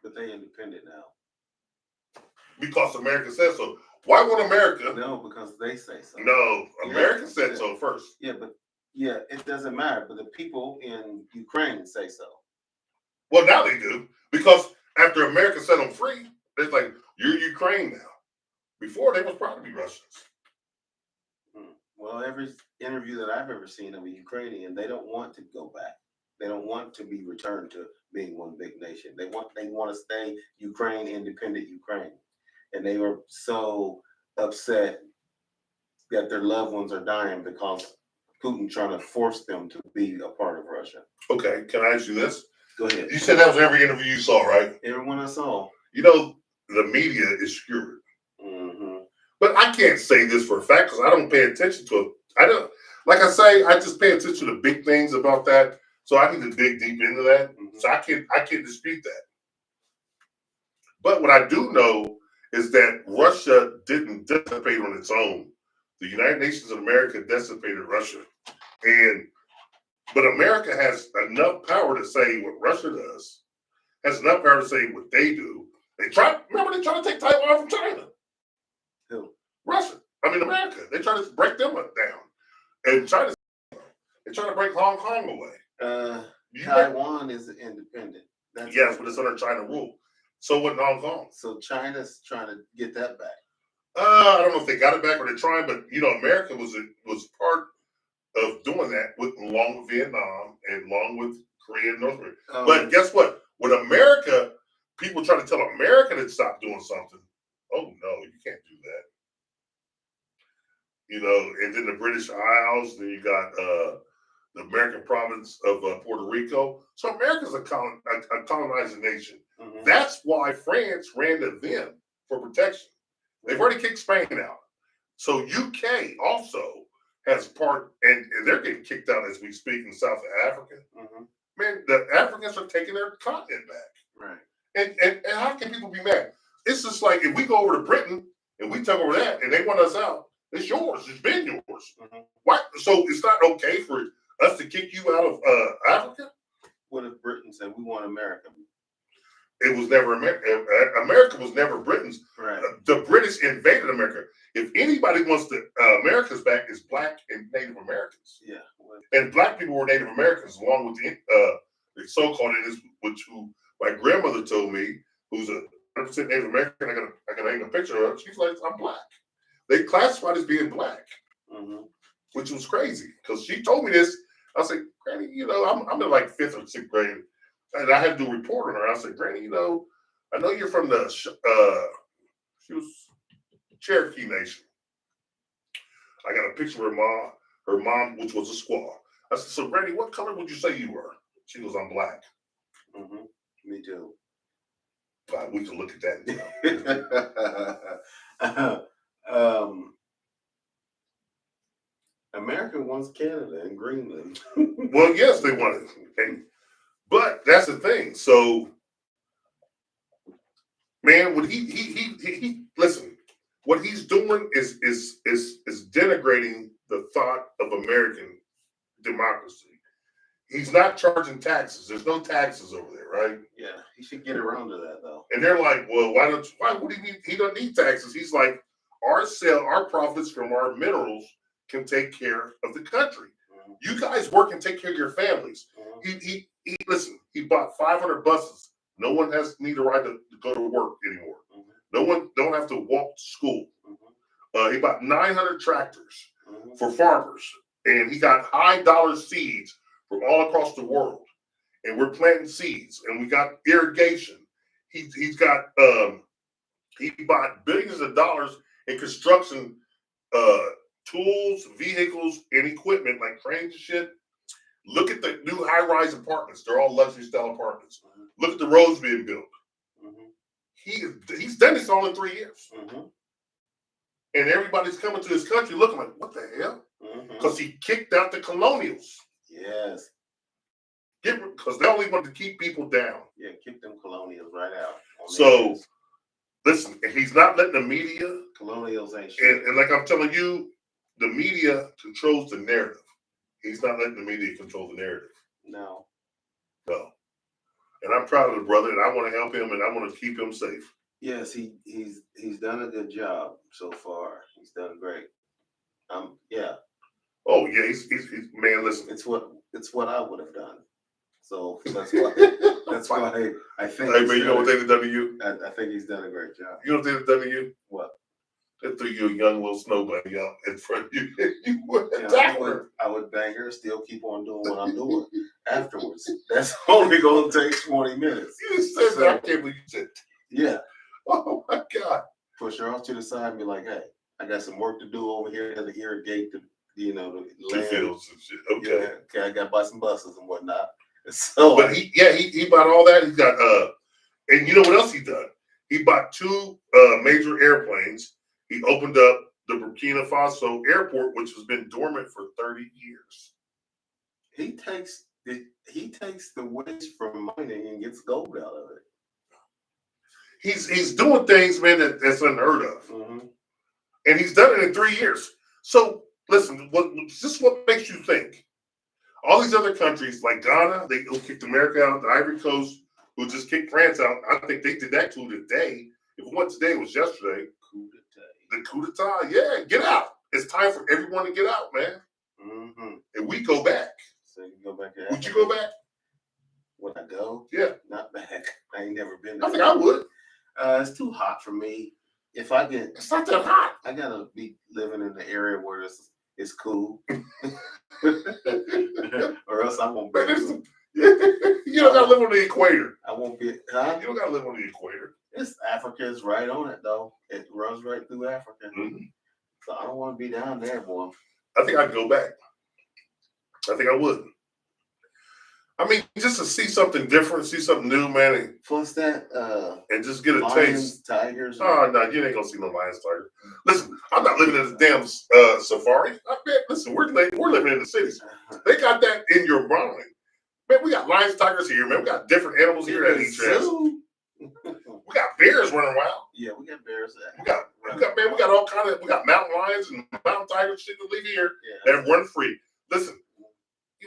But they independent now. Because America said so. Why won't America? No, because they say so. No, America said so first. Yeah, but it doesn't matter. But the people in Ukraine say so. Well, now they do. Because after America set them free, they're like, you're Ukraine now. Before, they was proud to be Russians. Well, every interview that I've ever seen of a Ukrainian, they don't want to go back. They don't want to be returned to being one big nation. They want to stay Ukraine, independent Ukraine. And they were so upset that their loved ones are dying because Putin trying to force them to be a part of Russia. Okay, can I ask you this? Go ahead. You said that was every interview you saw, right? Everyone I saw. The media is skewed. But I can't say this for a fact because I don't pay attention to it. I don't, like I say, I just pay attention to big things about that. So I need to dig deep into that. So I can't dispute that. But what I do know is that Russia didn't dissipate on its own. The United Nations of America dissipated Russia. But America has enough power to say what Russia does, has enough power to say what they do. Remember they tried to take Taiwan from China. Who? Russia. America. They try to break them down. And China, they try to break Hong Kong away. Taiwan is independent. Yes, but it's under China rule. So what Hong Kong? So China's trying to get that back. I don't know if they got it back or they're trying, but America was part of doing that along with Vietnam and along with Korea and North Korea. But guess what? When America, people try to tell America to stop doing something. Oh no, you can't do that. And then the British Isles, then you got the American province of Puerto Rico. So America's a colonizing nation. That's why France ran to them for protection. They've already kicked Spain out. So UK also has part, and they're getting kicked out as we speak in South Africa. Man, the Africans are taking their continent back. Right. And how can people be mad? It's just like if we go over to Britain and we take over that and they want us out, it's yours. It's been yours. What? So it's not okay for us to kick you out of Africa? What if Britain said we want America? it was never America. America was never Britain's. Right. The British invaded America. If anybody wants the America's back, it's Black and Native Americans. Yeah. And Black people were Native Americans, along with the so-called Indians, which who my grandmother told me, who's a 100% Native American. I got hang a picture of her. She's like, I'm Black. They classified as being Black, which was crazy because she told me this. I said, Granny, you know, I'm in like 5th or 6th grade, and I had to do a report on her. I said, Granny, you know, I know you're from the she was Cherokee Nation. I got a picture of her mom, which was a squaw. I said, so Granny, what color would you say you were? She goes, I'm Black. Me too. But we can look at that. America wants Canada and Greenland. Well, yes, they wanted. Okay. But that's the thing. So, man, when he listen, what he's doing is denigrating the thought of American democracy. He's not charging taxes. There's no taxes over there, right? Yeah, he should get around to that though. And they're like, well, why would he need? He don't need taxes. He's like, our profits from our minerals can take care of the country. You guys work and take care of your families. He listen. He bought 500 buses. No one need a ride to go to work anymore. No one don't have to walk to school. He bought 900 tractors for farmers, and he got high dollar seeds from all across the world. And we're planting seeds, and we got irrigation. He's got he bought billions of dollars in construction tools, vehicles, and equipment like cranes and shit. Look at the new high-rise apartments. They're all luxury style apartments. Look at the roads being built. He's done this all in 3 years. And everybody's coming to his country looking like, what the hell? Because he kicked out the colonials. Yes. Because they only wanted to keep people down. Yeah, kick them colonials right out. So, listen, he's not letting the media. Colonials ain't shit. And like I'm telling you, the media controls the narrative. He's not letting the media control the narrative. No. And I'm proud of the brother, and I want to help him, and I want to keep him safe. Yes, he's done a good job so far. He's done great. Yeah. Oh yeah, he's man. Listen, It's what I would have done. So that's why I think. Hey man, you know what they've done to you? I think he's done a great job. You know what they've done to you? What? They threw you a young little snow bunny out in front of you. You would Yeah, attack her. I would bang her, still keep on doing what I'm doing afterwards. That's only going to take 20 minutes. You just said that. I can't believe you said. Yeah. Oh my God. Push her off to the side and be like, hey, I got some work to do over here to irrigate the land. Fields and shit. Okay. Yeah, okay, I got to buy some buses and whatnot. So, But he bought all that. He's got and you know what else he done? He bought 2 major airplanes. He opened up the Burkina Faso airport, which has been dormant for 30 years. he takes the waste from mining and gets gold out of it. He's doing things, man, that's unheard of. And he's done it in 3 years. So listen, this is what makes you think. All these other countries like Ghana, they kicked America out. The Ivory Coast, who just kicked France out. I think they did that coup today. If it wasn't today, it was yesterday. The coup d'etat, yeah, get out. It's time for everyone to get out, man. And we go back. So you go back. Would you go back? Would I go? Yeah. Not back. I ain't never been. I think I would. It's too hot for me. If I get, It's not that hot. I gotta be living in the area where it's cool, or else I won't be. You don't gotta live on the equator. I won't be. Huh? You don't gotta live on the equator. It's Africa is right on it though. It runs right through Africa. So I don't want to be down there, boy. I think I'd go back. I think I would. I mean, just to see something different, see something new, man, and, Plus that, and just get a lions, taste. tigers. Oh no, you ain't gonna see no lions, tigers. Listen, I'm not living in a damn safari. I bet. Listen, we're living in the cities. They got that in your mind, man. We got lions, tigers here, man. We got different animals here that eat trash. We got bears running wild. Yeah, we got bears. We got all kind of. We got mountain lions and mountain tigers shit that live here that run free. Listen,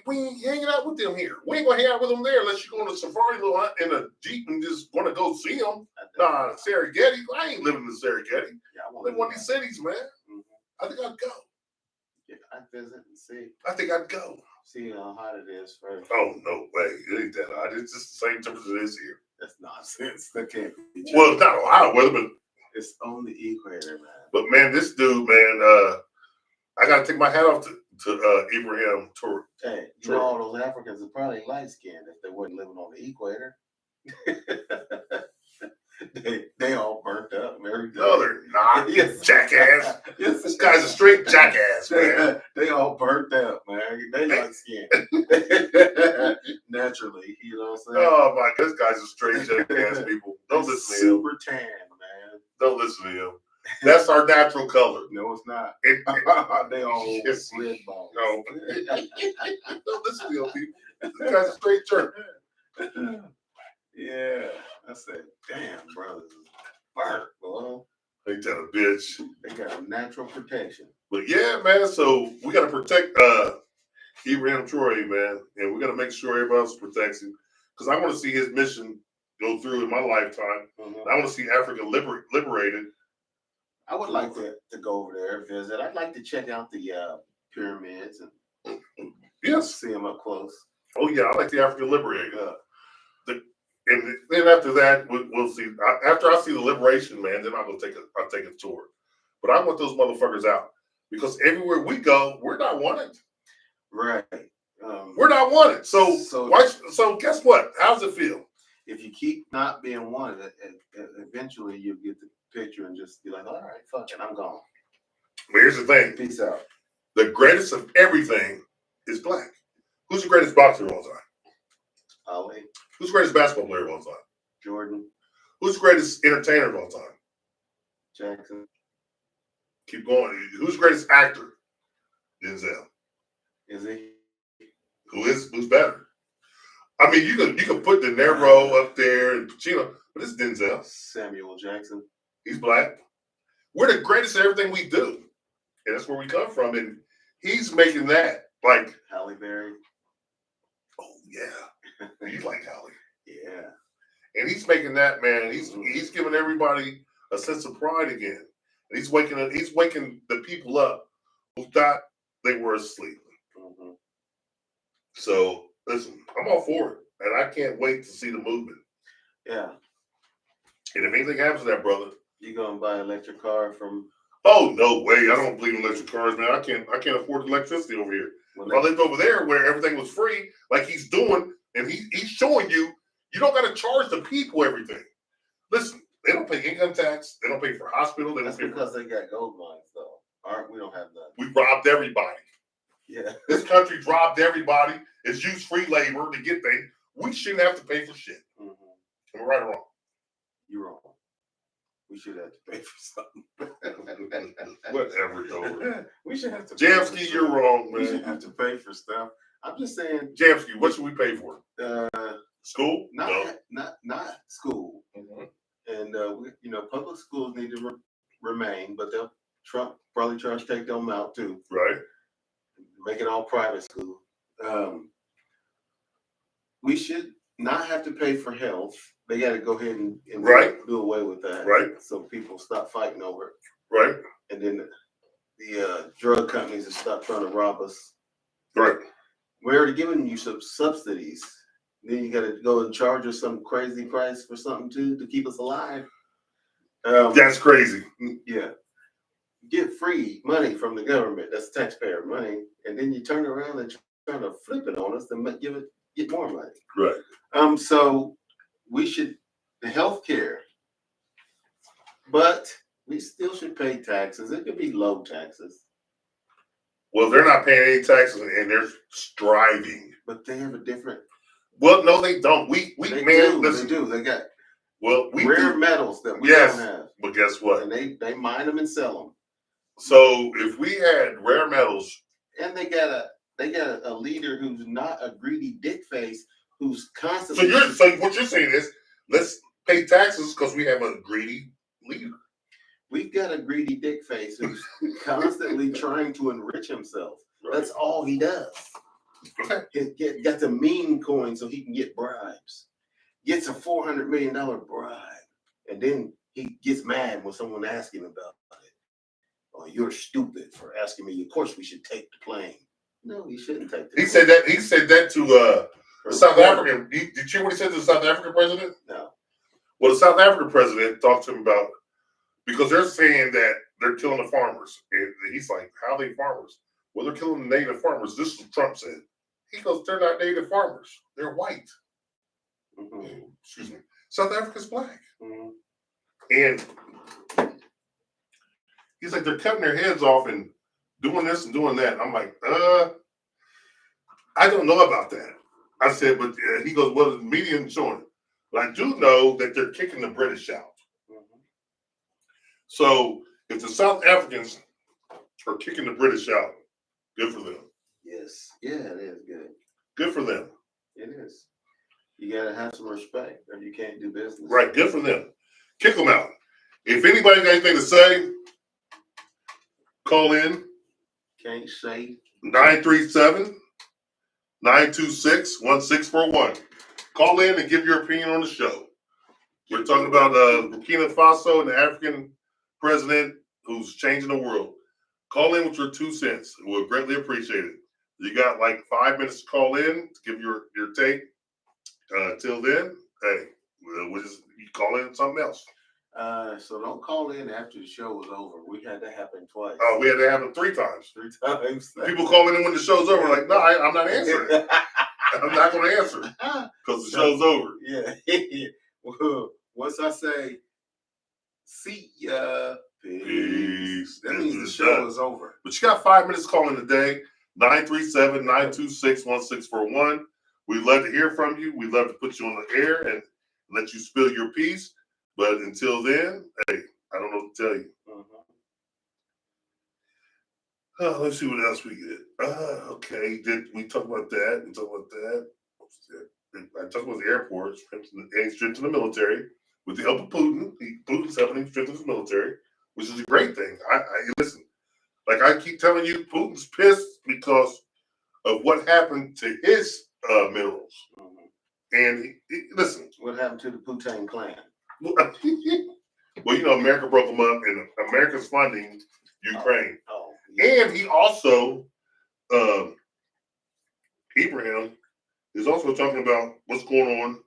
we ain't hanging out with them here. We ain't gonna hang out with them there unless you go on a safari little hunt in a Jeep and just want to go see them. Nah, Serengeti. I ain't living in Serengeti. Yeah, I I want live in one of these cities, man. Mhm. I think I'd go. Yeah, I'd visit and see I think I'd go. how hot it is first. Oh, no way. It ain't that hot. It's just the same temperature it is here. That's nonsense. That can't be true. Well, it's not Ohio weather, but It's on the equator, man. But man, this dude, man, I gotta take my hat off to Ibrahim Tour. Hey, you know all those Africans are probably light skinned if they weren't living on the equator. they all burnt up. Every day. No, they're not. Yes. Jackass. Yes. This guy's a straight jackass, man. They all burnt up, man. They light skinned. Naturally, you know what I'm saying? Oh my God, this guy's a straight jackass, people. Don't listen to him. Super tan, man. Don't listen to him. That's our natural color. No, it's not. It- They all Yes. red balls. No. Don't listen to him, people. This guy's a straight jerk. Yeah. I said, damn, brothers. Burnt, boy. Ain't that a bitch? They got a natural protection. But yeah, man, so we gotta protect Ibrahim Troy, man, and we gotta make sure everybody else protects him. Because I want to see his mission go through in my lifetime. Mhm. I want to see Africa liberated. I would like to go over there and visit. I'd like to check out the pyramids and Yes. see them up close. Oh yeah, I like the Africa liberated. Yeah. And then after that, we'll see. After I see the liberation, man, then I'll take a tour. But I want those motherfuckers out because everywhere we go, we're not wanted. Right. We're not wanted. So So- guess what? How's it feel? If you keep not being wanted, eventually you'll get the picture and just be like, all right, fuck it, I'm gone. But here's the thing: Peace out. the greatest of everything is black. Who's the greatest boxer of all time? Ali, Who's the greatest basketball player of all time? Jordan, Who's the greatest entertainer of all time? Jackson. Keep going. Who's the greatest actor? Denzel. Is he? Who's better? I mean, you can put De Niro up there and Pacino, but it's Denzel. Samuel Jackson. He's black. We're the greatest at everything we do, and that's where we come from. And he's making that like, Halle Berry. oh yeah, you like Halle, Yeah. and he's making that, man. He's giving everybody a sense of pride again, and he's waking the people up who thought they were asleep. Mm-hmm. So listen, I'm all for it, and I can't wait to see the movement. Yeah. And if anything happens to that brother, You gonna buy an electric car from oh no way! I don't believe in electric cars, man. I can't afford electricity over here. when If I lived over there where everything was free, like he's doing, and he's showing you, you don't got to charge the people everything. Listen, they don't pay income tax. They don't pay for hospital. They That's don't pay because they got gold mines, though. We don't have none. we robbed everybody. Yeah. This country robbed everybody. It's used free labor to get things. We shouldn't have to pay for shit. Mm-hmm. Am I right or wrong? You're wrong. We should have to pay for something. Whatever, though. We should have to. pay for Jamsky, stuff. you're wrong, We should man. have to pay for stuff. I'm just saying. Jamsky, what should we pay for? School? Not school. No. And public schools need to remain, but Trump probably try to take them out too. Right. Make it all private school. We should not have to pay for health. They got to go ahead and Right. do away with that. Right. So people stop fighting over it. Right. And then the drug companies will stop trying to rob us. Right. We're already giving you some subsidies. Then you got to go and charge us some crazy price for something to keep us alive. That's crazy. Yeah. Get free money from the government. That's taxpayer money. And then you turn around and try to flip it on us and get more money. Right. So we should, the healthcare, but we still should pay taxes. It could be low taxes. Well, they're not paying any taxes and they're striving. But they have a different. Well, no, they don't. They Listen, do. They got rare metals that we don't have. But guess what? And they mine them and sell them. So if we had rare metals, and they got a leader who's not a greedy dick face, who's constantly. So what you're saying is, let's pay taxes because we have a greedy leader. We've got a greedy dick face who's constantly trying to enrich himself. Right. That's all he does. Okay. Got the meme coin so he can get bribes. Gets a $400 million bribe. And then he gets mad when someone asks him about it. Oh, you're stupid for asking me. Of course we should take the plane. No, he shouldn't take the plane. He said that to the South African. Did you hear what he said to the South African president? No. Well, the South African president talked to him about, because they're saying that they're killing the farmers. And he's like, how are they farmers? Well, they're killing the native farmers. This is what Trump said. He goes, they're not native farmers. They're white. Mm-hmm. Excuse me. South Africa's black. Mm-hmm. And he's like, they're cutting their heads off and doing this and doing that. I'm like, I don't know about that. I said, but he goes, well, the media isn't showing it. But I do know that they're kicking the British out. Mm-hmm. So if the South Africans are kicking the British out, good for them. Yes. Yeah, it is good. Good for them. It is. You gotta have some respect, or you can't do business. Right, good for them. Kick them out. If anybody got anything to say, call in. Can't say. 937-926-1641. Call in and give your opinion on the show. We're talking about Burkina Faso and the African president who's changing the world. Call in with your 2 cents. We'll greatly appreciate it. You got like 5 minutes to call in to give your take. Till then, hey, we'll just call in something else. So don't call in after the show is over. We had that happen twice. Oh, we had to happen 3 times. 3 times. People calling in when the show's over, like, no, I'm not answering. I'm not going to answer because the show's over. Yeah. Well, once I say, see ya, peace, that means the show is over. But you got 5 minutes calling today, 937-926-1641. We'd love to hear from you. We'd love to put you on the air and let you spill your piece. But until then, hey, I don't know what to tell you. Mm-hmm. Let's see what else we get. Okay, did we talk about that? We talked about that. I talked about the airport, strengthen the military with the help of Putin. Putin's helping him strengthen his military, which is a great thing. I listen, like I keep telling you, Putin's pissed because of what happened to his minerals. Mm-hmm. And listen, what happened to the Putin clan? Well, you know, America broke them up, and America's funding Ukraine. Yeah. And he also, Abraham is also talking about what's going on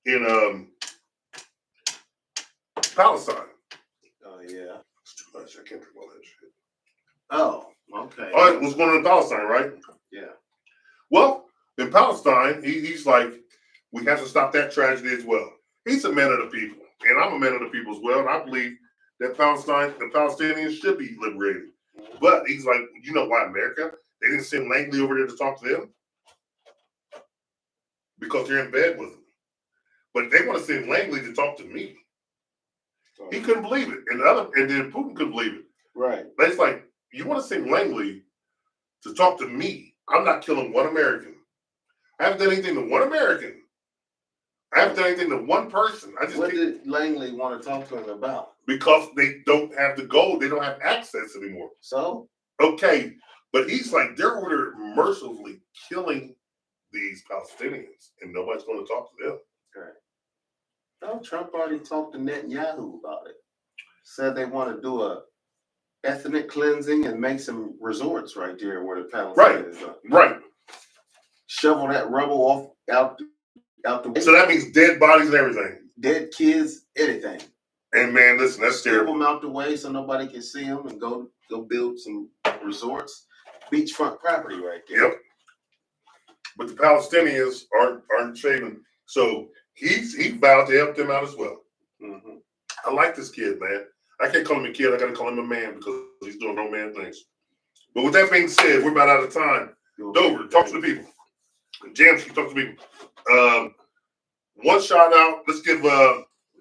in Palestine. Oh, yeah. It's too much. I can't think all that shit. Oh, okay. All right, what's going on in Palestine, right? Yeah. Well, in Palestine, he's like, we have to stop that tragedy as well. He's a man of the people, and I'm a man of the people as well, and I believe that the Palestinians should be liberated. But he's like, you know why America? They didn't send Langley over there to talk to them? Because they're in bed with him. But they want to send Langley to talk to me. He couldn't believe it. And then Putin couldn't believe it. Right. But it's like, you want to send Langley to talk to me. I'm not killing one American. I haven't done anything to one American. I haven't done anything to one person. What did Langley want to talk to him about? Because they don't have the gold. They don't have access anymore. So? Okay. But he's like, they're over there mercilessly killing these Palestinians, and nobody's going to talk to them. Right. No, Trump already talked to Netanyahu about it. Said they want to do a ethnic cleansing and make some resorts right there where the Palestinians are. Right. Shovel that rubble off out the way. So that means dead bodies and everything. Dead kids, anything. And man, listen, that's Strip terrible. them out the way so nobody can see them and go build some resorts. Beachfront property right there. Yep. But the Palestinians aren't saving. So he vowed to help them out as well. Mm-hmm. I like this kid, man. I can't call him a kid. I got to call him a man because he's doing grown man things. But with that being said, we're about out of time. Dover, talk to the people. Jamsky, talk to the people. One shout out. Let's give we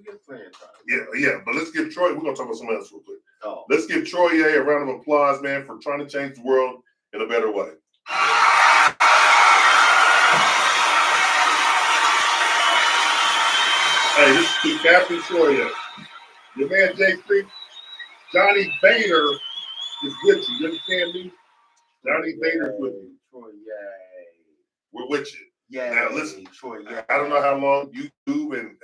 get playing time. Yeah, but let's give Troy. We're gonna talk about something else real quick. Oh. Let's give Troy a round of applause, man, for trying to change the world in a better way. Hey, this is Captain Troy. Your man J3, Johnny Boehner is with you. You understand me? Johnny Boehner's with you. Troy, yay. We're with you. Yay. Now listen, Troy, yay. I don't know how long YouTube and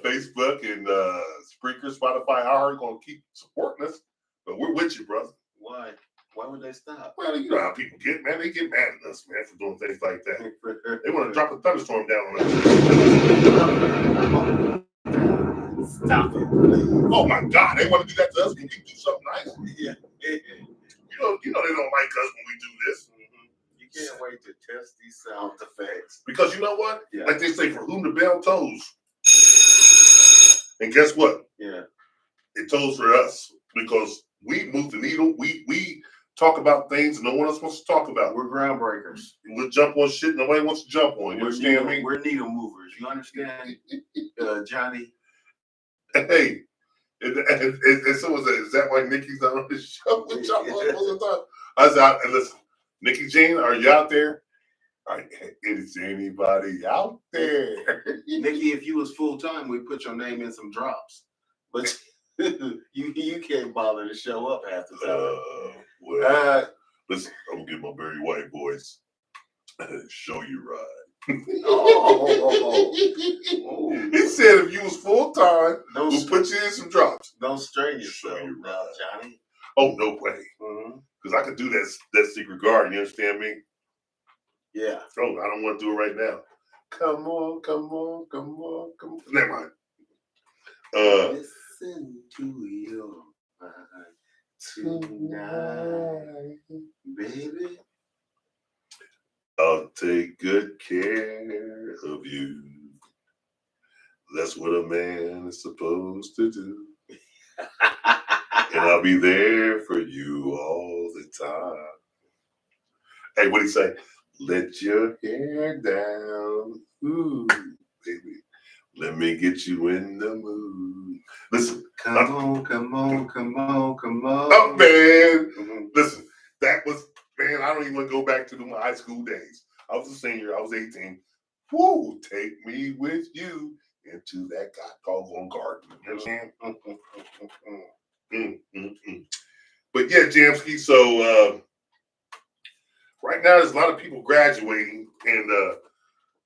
Facebook and Spreaker, Spotify, are going to keep supporting us, but we're with you, brother. Why? Why would they stop? Well, you know how people get, man. They get mad at us, man, for doing things like that. They want to drop a thunderstorm down on us. Stop it. Oh my God, they want to do that to us when we do something nice. Yeah. You know they don't like us when we do this. You can't wait to test these sound effects. Because you know what? Yeah. Like they say, for whom the bell tolls. And guess what? Yeah. It tolls for us because we move the needle. We talk about things no one else wants to talk about. We're groundbreakers. We'll jump on shit nobody wants to jump on. You understand me? We're needle movers. You understand, Johnny? Hey, and someone said, "Is that why Nikki's not on the show?" We jump on all the time. I was out and listen, Nikki Jean, are you out there? Is anybody out there? Nikki, if you was full time, we'd put your name in some drops. But you can't bother to show up half the time. Well, listen, I'm gonna get my very white voice. Show you right. Oh. He said if you was full time, we'll put you in some drops. Don't strain yourself, Show you right. Johnny. Oh, no way. Because I could do that secret garden, you understand me? Yeah. Oh, I don't want to do it right now. Come on, come on, come on, come on. Never mind. Listen to your mind tonight, baby. I'll take good care of you. That's what a man is supposed to do. And I'll be there for you all the time. Hey, what'd he say? Let your hair down. Ooh, baby. Let me get you in the mood. Listen. Come on, come on, come on, come on. Oh, man. Listen, that was, man, I don't even want to go back to my high school days. I was a senior. I was 18. Woo, take me with you into that doggone garden. You understand? But yeah, Jamski, so right now there's a lot of people graduating, and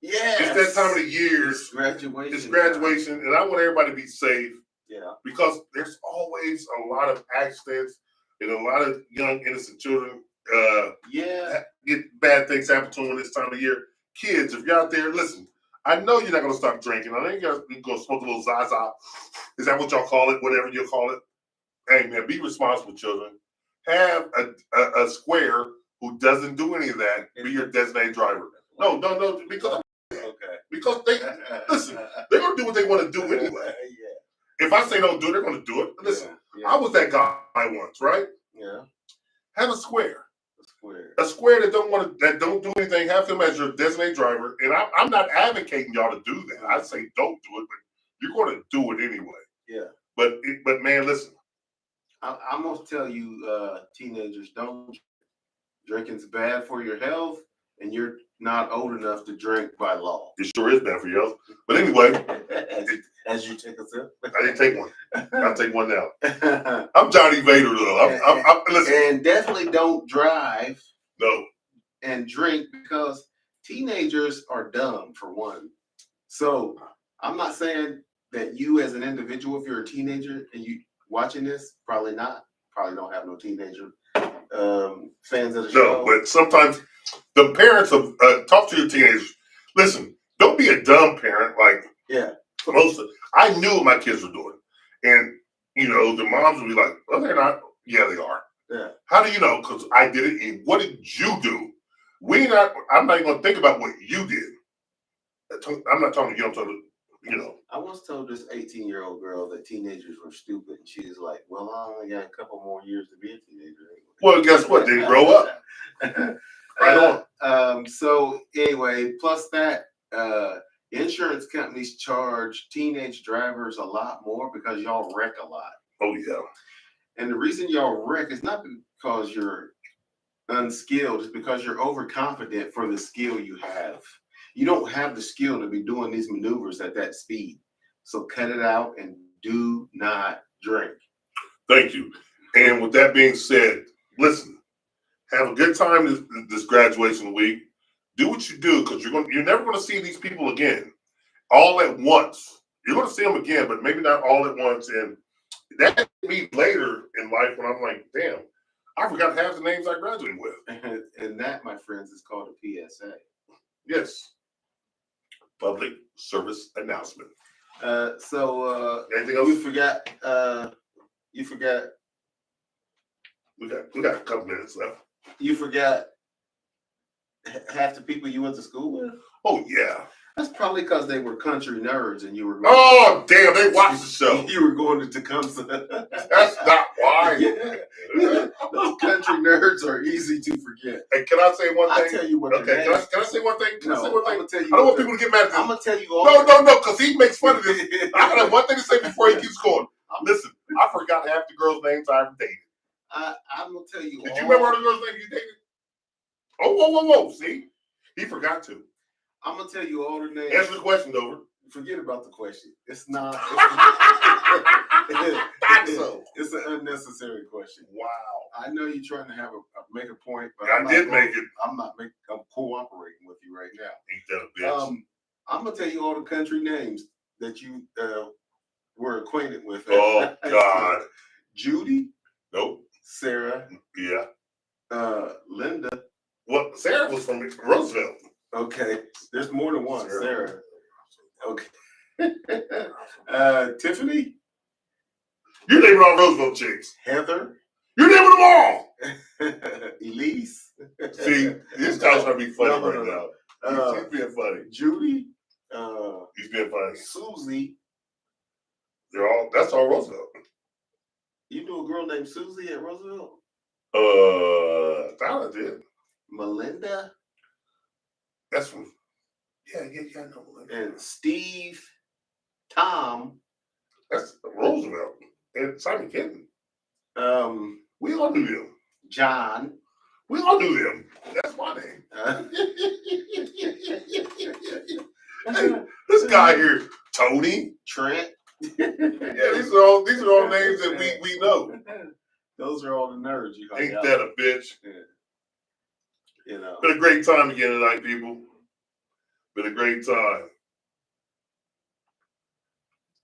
it's that time of the year. It's graduation. It's graduation, and I want everybody to be safe. Yeah. Because there's always a lot of accidents and a lot of young innocent children get bad things happen to them this time of year. Kids, if you're out there, listen, I know you're not going to stop drinking. I know you're going to smoke a little Zaza. Is that what y'all call it? Whatever you call it. Hey, man, be responsible, children. Have a square who doesn't do any of that be your designated driver. No, because they, listen, they're going to do what they want to do anyway. If I say don't do it, they're going to do it. Listen, I was that guy once, right? Yeah. Have a square. A square that don't do anything. Have them as your designated driver. And I'm not advocating y'all to do that. I say don't do it, but you're going to do it anyway. Yeah. But man, listen. I'm going to tell you, teenagers, don't. Drinking's bad for your health, and you're not old enough to drink by law. It sure is bad for your health. But anyway. As you take a sip. I didn't take one. I'll take one now. I'm Johnny Vader, though. Listen. And definitely don't drive. No. And drink, because teenagers are dumb, for one. So I'm not saying that you as an individual, if you're a teenager and you watching this, probably not. Probably don't have no teenager fans of the show. No, but sometimes the parents of talk to your teenagers. Listen, don't be a dumb parent. Like, I knew what my kids were doing, and the moms would be like, "Well, they're not." Yeah, they are. Yeah. How do you know? Because I did it. And what did you do? I'm not even going to think about what you did. I'm not talking to you. I'm talking to I once told this 18-year-old girl that teenagers were stupid, and she's like, "Well, I only got a couple more years to be a teenager." Well, guess what? They grow up. Right on. So anyway, plus that, insurance companies charge teenage drivers a lot more because y'all wreck a lot. Oh yeah. And the reason y'all wreck is not because you're unskilled; it's because you're overconfident for the skill you have. You don't have the skill to be doing these maneuvers at that speed. So cut it out and do not drink. Thank you. And with that being said, listen, Have a good time this graduation week. Do what you do because you're never going to see these people again all at once. You're going to see them again, but maybe not all at once. And that hit me later in life when I'm like, damn, I forgot half the names I graduated with. And that, my friends, is called a PSA. Yes. Public service announcement. Anything else? You forgot. We got a couple minutes left. You forgot half the people you went to school with? Oh, yeah. That's probably because they were country nerds and you were going oh, damn, they watched the show. You were going to Tecumseh. That's not why. Yeah. Those country nerds are easy to forget. Hey, can I say one thing? I'll tell you what. Okay, can I say one thing? Can I say one thing? I'm gonna tell you. I don't want people to get mad at this. I'm going to tell you all. No, because he makes fun of this. I got one thing to say before he keeps going. Listen, I forgot half the girls' names I ever dated. I'm going to tell you. Did you remember all the girls' names you dated? Oh, whoa. See? He forgot to. I'm going to tell you all the names. Answer the question, Dover. Forget about the question. It's not. It's an unnecessary question. Wow. I know you're trying to make a point, but I did make it. I'm cooperating with you right now. Ain't that a bitch? I'm gonna tell you all the country names that you were acquainted with. Oh God. Judy. Nope. Sarah. Yeah. Linda. Well, Sarah was from Roosevelt. Okay. There's more than one. Sarah. Okay. Tiffany. You're naming all Roosevelt chicks. Heather. You're naming them all. Elise. See, this guy's trying to be funny right now. He's being funny. Judy. He's being funny. Susie. That's all Roosevelt. You knew a girl named Susie at Roosevelt? I thought I did. Melinda. That's from. Yeah, I know Melinda. And Steve. Tom. That's Roosevelt. And Simon Kenton. We all knew them. John. We all knew them. That's my name. Hey, this guy here, Tony, Trent. Yeah, these are all names that we know. Those are all the nerds you hung Ain't out that a bitch? with. You know. Been a great time again tonight, people. Been a great time.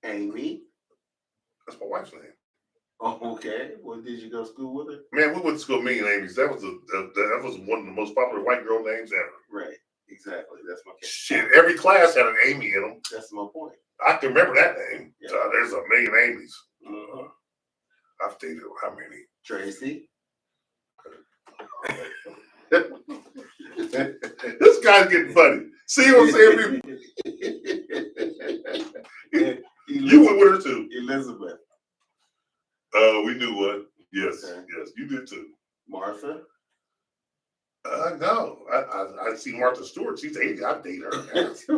Amy. That's my wife's name. Oh, okay. Well, did you go to school with her? Man, we went to school, me and Amy's. That was one of the most popular white girl names ever. Right. Exactly. That's my case. Shit, every class had an Amy in them. That's my point. I can remember that name. Yeah. There's a million Amy's. Uh-huh. I've dated how many? Tracy. This guy's getting funny. See what I'm saying, people? You went with her too. Elizabeth. We knew one. Yes, Okay. yes, you did too. Martha. No, I see Martha Stewart. She's 80. I'd date her.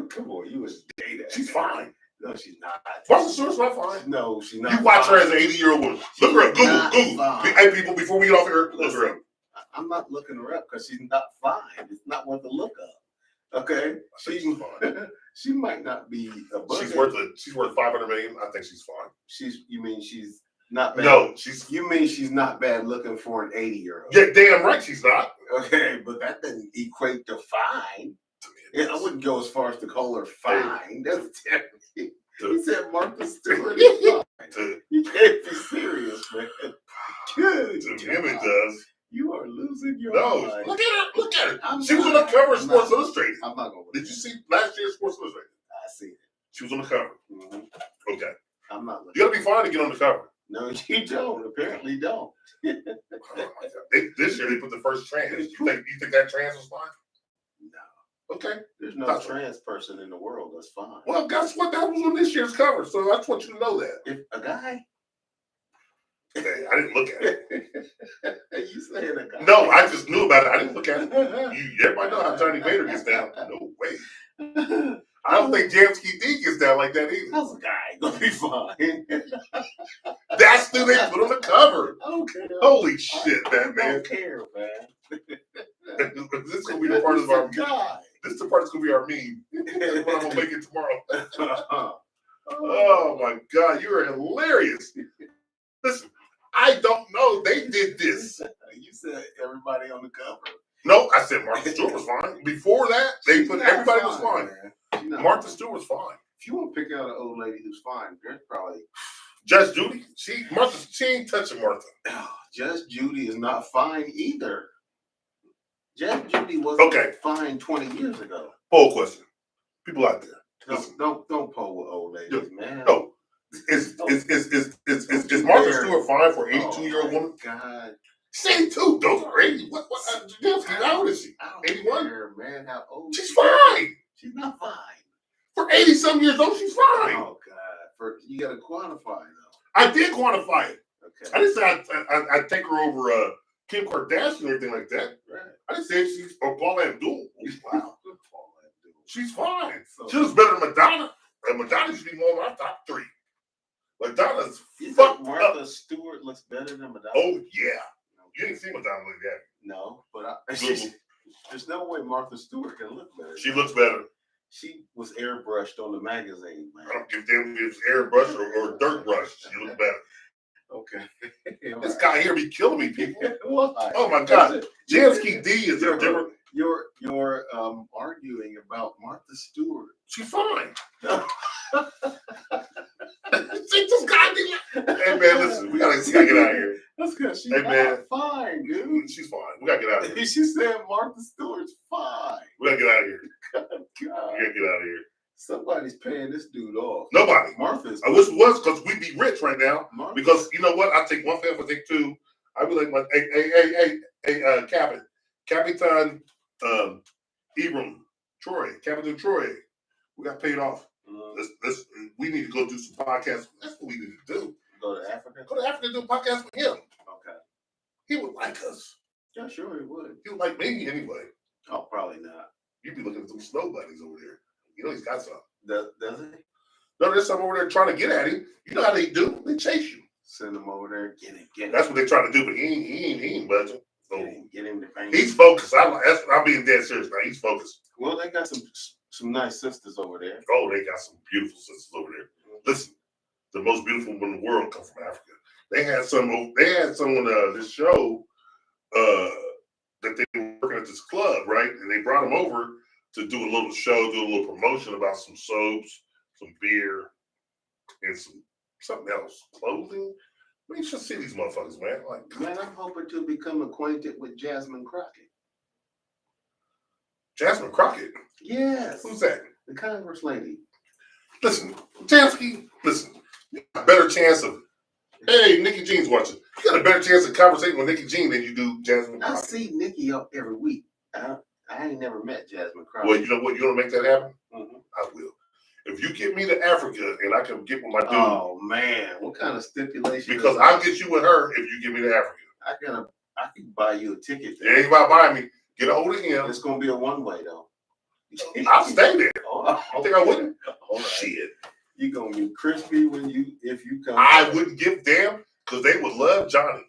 Come on, you would date her. She's fine. No, she's not. Martha Stewart's not fine. No, she's not. You watch fine. her as an 80-year-old woman. Look her up. Google. Fine. Hey, people, before we get off here, look her up. I'm not looking her up because she's not fine. It's not worth the look up. Okay, She's fine. She might not be a bucket. She's worth $500 million. I think she's fine. You mean she's not bad? No, You mean she's not bad looking for an 80-year-old? Yeah, damn right she's not. Okay, but that doesn't equate to fine. Yeah, I wouldn't go as far as to call her fine. That's terrible. He said Martha Stewart is fine. You can't be serious, man. Good. To him it does. You are losing your mind. Look at her. She was on the cover of Sports Illustrated. I'm not going to. Did you see last year's Sports Illustrated? I see it. She was on the cover. Mm-hmm. Okay. I'm not looking. You gotta be fine to get on the cover. No, you don't. Apparently don't. Oh my God. This year they put the first trans. You think that trans was fine? No. Okay. There's no That's trans person in the world that's fine. Well, guess what? That was on this year's cover, so I just want you to know that. If a guy. Hey, I didn't look at it. You saying a guy? No, I just knew about it. I didn't look at it. Everybody know how Johnny Vader gets down. No way. I don't think Jamsky D gets down like that either. How's a guy gonna be fine? That's who they put on the cover. I don't care. Holy shit, man. I don't care, man. This is gonna be the part of our guy. This is the part that's gonna be our meme. That's what I'm gonna make it tomorrow. Oh my God, you are hilarious. Listen, I don't know. They did this. You said everybody on the cover. No, I said Martha Stewart was fine. Before that, they put everybody was fine. Martha Stewart was fine. If you want to pick out an old lady who's fine, there's probably Judge Judy. She ain't touching Martha. Judge Judy is not fine either. Judge Judy wasn't fine 20 years ago. Poll question. People out there. Don't poll with old ladies, man. No. Is Martha Stewart fine for an 82-year-old woman? God. She's 82. Those are 80. What? How old is she? 81? Man, how old? She's fine. She's not fine. For 80-some years old, she's fine. Oh, God. You got to quantify, though. I did quantify it. Okay. I didn't say I'd take her over Kim Kardashian or anything like that. Right. I didn't say she's or Paula Abdul. Wow. Paula Abdul. She's fine. So, She looks better than Madonna. And Madonna should be one of my top 3. Madonna's you fucked think Martha up. Stewart looks better than Madonna? Oh, yeah. You didn't see Madonna like that. No, but there's no way Martha Stewart can look better. She looks better. She was airbrushed on the magazine, man. I don't give a damn if it's airbrush or dirt brush. She looks better. Okay. This guy here be killing me, people. Why? Oh my God. Jansky D is a different. You're arguing about Martha Stewart. She's fine. See, this guy be like, hey man, listen, we gotta get out of here. That's good. She's fine, dude. She's fine. We gotta get out of here. She said Martha Stewart's fine. We gotta get out of here. God. We gotta get out of here. Somebody's paying this dude off. Nobody. Martha's. I wish it was because we'd be rich right now. Martha. Because you know what? I take one family, I take 2. I be like, Capitan Ibram Troy, Captain Troy. We got paid off. We need to go do some podcasts. That's what we need to do. Go to Africa? Go to Africa and do a podcast with him. Okay. He would like us. Yeah, sure he would. He would like me anyway. Oh, probably not. You'd be looking at some snow bunnies over there. You know he's got some. Does he? No, there's some over there trying to get at him. You know how they do? They chase you. Send him over there. Get him. That's what they're trying to do, but he ain't budging. So Get him to bang. he's focused. I'm being dead serious now. He's focused. Well, they got some nice sisters over there. Oh, they got some beautiful sisters over there. Listen, the most beautiful women in the world come from Africa. They had some on this show that they were working at this club, right? And they brought them over to do a little show, do a little promotion about some soaps, some beer, and something else, clothing. We should see these motherfuckers, man. Like, Man, I'm hoping to become acquainted with Jasmine Crockett. Jasmine Crockett. Yes. Who's that? The Congress lady. Listen, Jansky, listen. You got a better chance of. Hey, Nikki Jean's watching. You got a better chance of conversating with Nikki Jean than you do Jasmine I Crockett. see Nikki up every week. I ain't never met Jasmine Crockett. Well, you know what? You want to make that happen? Mm-hmm. I will. If you get me to Africa and I can get with my dude. Oh man, what kind of stipulation? Because I'll get you with her if you get me to Africa. I can buy you a ticket. It ain't about buying me. Get a hold of him. It's gonna be a one-way though. I'll stay there. Oh, You think I wouldn't? All right. Shit. You gonna be crispy if you come. I wouldn't give them because they would love Johnny.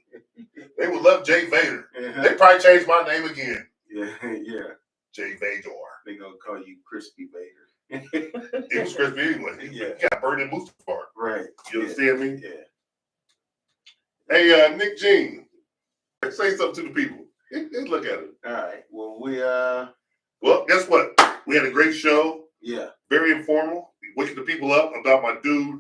They would love Jay Vader. Uh-huh. They probably changed my name again. Yeah. Jay Vader. They gonna call you Crispy Vader. It was crispy anyway. Yeah. He got burned in Mustafar. Right. You understand me? Yeah. Hey, Nick Jean, say something to the people. Let's look at it. All right. Well, Well, guess what? We had a great show. yeah. Very informal. Waking the people up about my dude,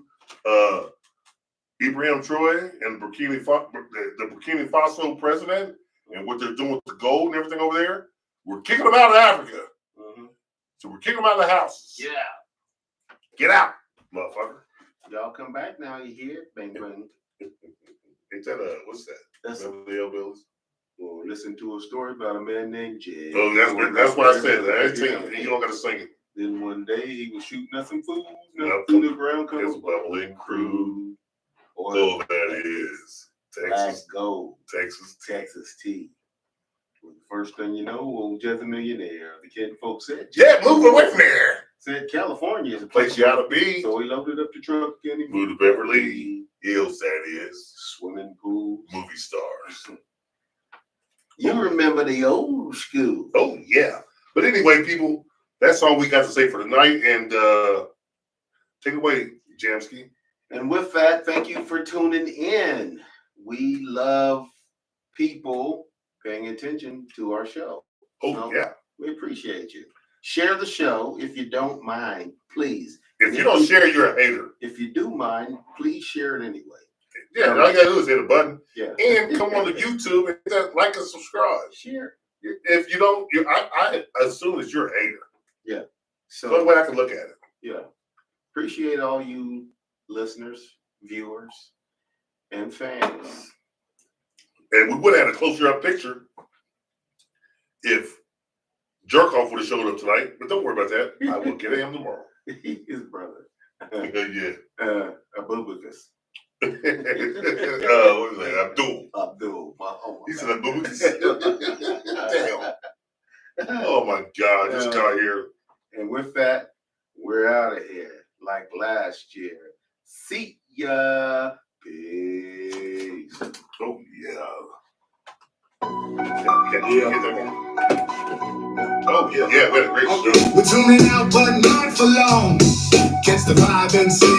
Ibrahim Troy, and the Burkina Faso president, and what they're doing with the gold and everything over there. We're kicking them out of Africa. Mm-hmm. So we're kicking them out of the houses. Yeah. Get out, motherfucker. Y'all come back now. You hear? Bang bang. Ain't that what's that? That's Remember the Hillbillies? Well, listen to a story about a man named Jay. Oh, that's what I said. I ain't singing it. You don't got to sing it. Then one day he was shooting at some fools. Nothing Through the ground It's comes bubbling crude. Oil. Oh, that is Black Texas. gold. Texas. tea. Well, the first thing you know, old Jazz a Millionaire, the kid folks said, Yeah, move away from there. said California is a Place you ought to be. So he loaded up the truck and he Moved to Beverly Hills, that is. Swimming pool. Movie stars. You remember the old school. Oh, yeah. But anyway, people, that's all we got to say for tonight. And take it away, Jamsky. And with that, thank you for tuning in. we love people paying attention to our show. Oh, So, yeah. we appreciate you. Share the show if you don't mind, please. If you don't share, you're a hater. If you do mind, please share it anyway. Yeah, all you gotta do is hit a button Yeah. and come on to YouTube and hit that like and subscribe. Share. If you don't, I assume that you're a hater. Yeah. So the way I can look at it. Yeah. Appreciate all you listeners, viewers, and fans. And we would have had a closer up picture if Jerkoff would have showed up tonight, but don't worry about that. I will get him tomorrow. His brother. Yeah. Abubakar. What is that? Abdul. Abdul. He said Abubakar. Damn. Oh my God, this guy here. And with that, we're out of here like last year. See ya. Peace. Oh yeah. Can you get that? Oh yeah, we had a great show. We're tuning out, but not for long. Catch the vibe and see.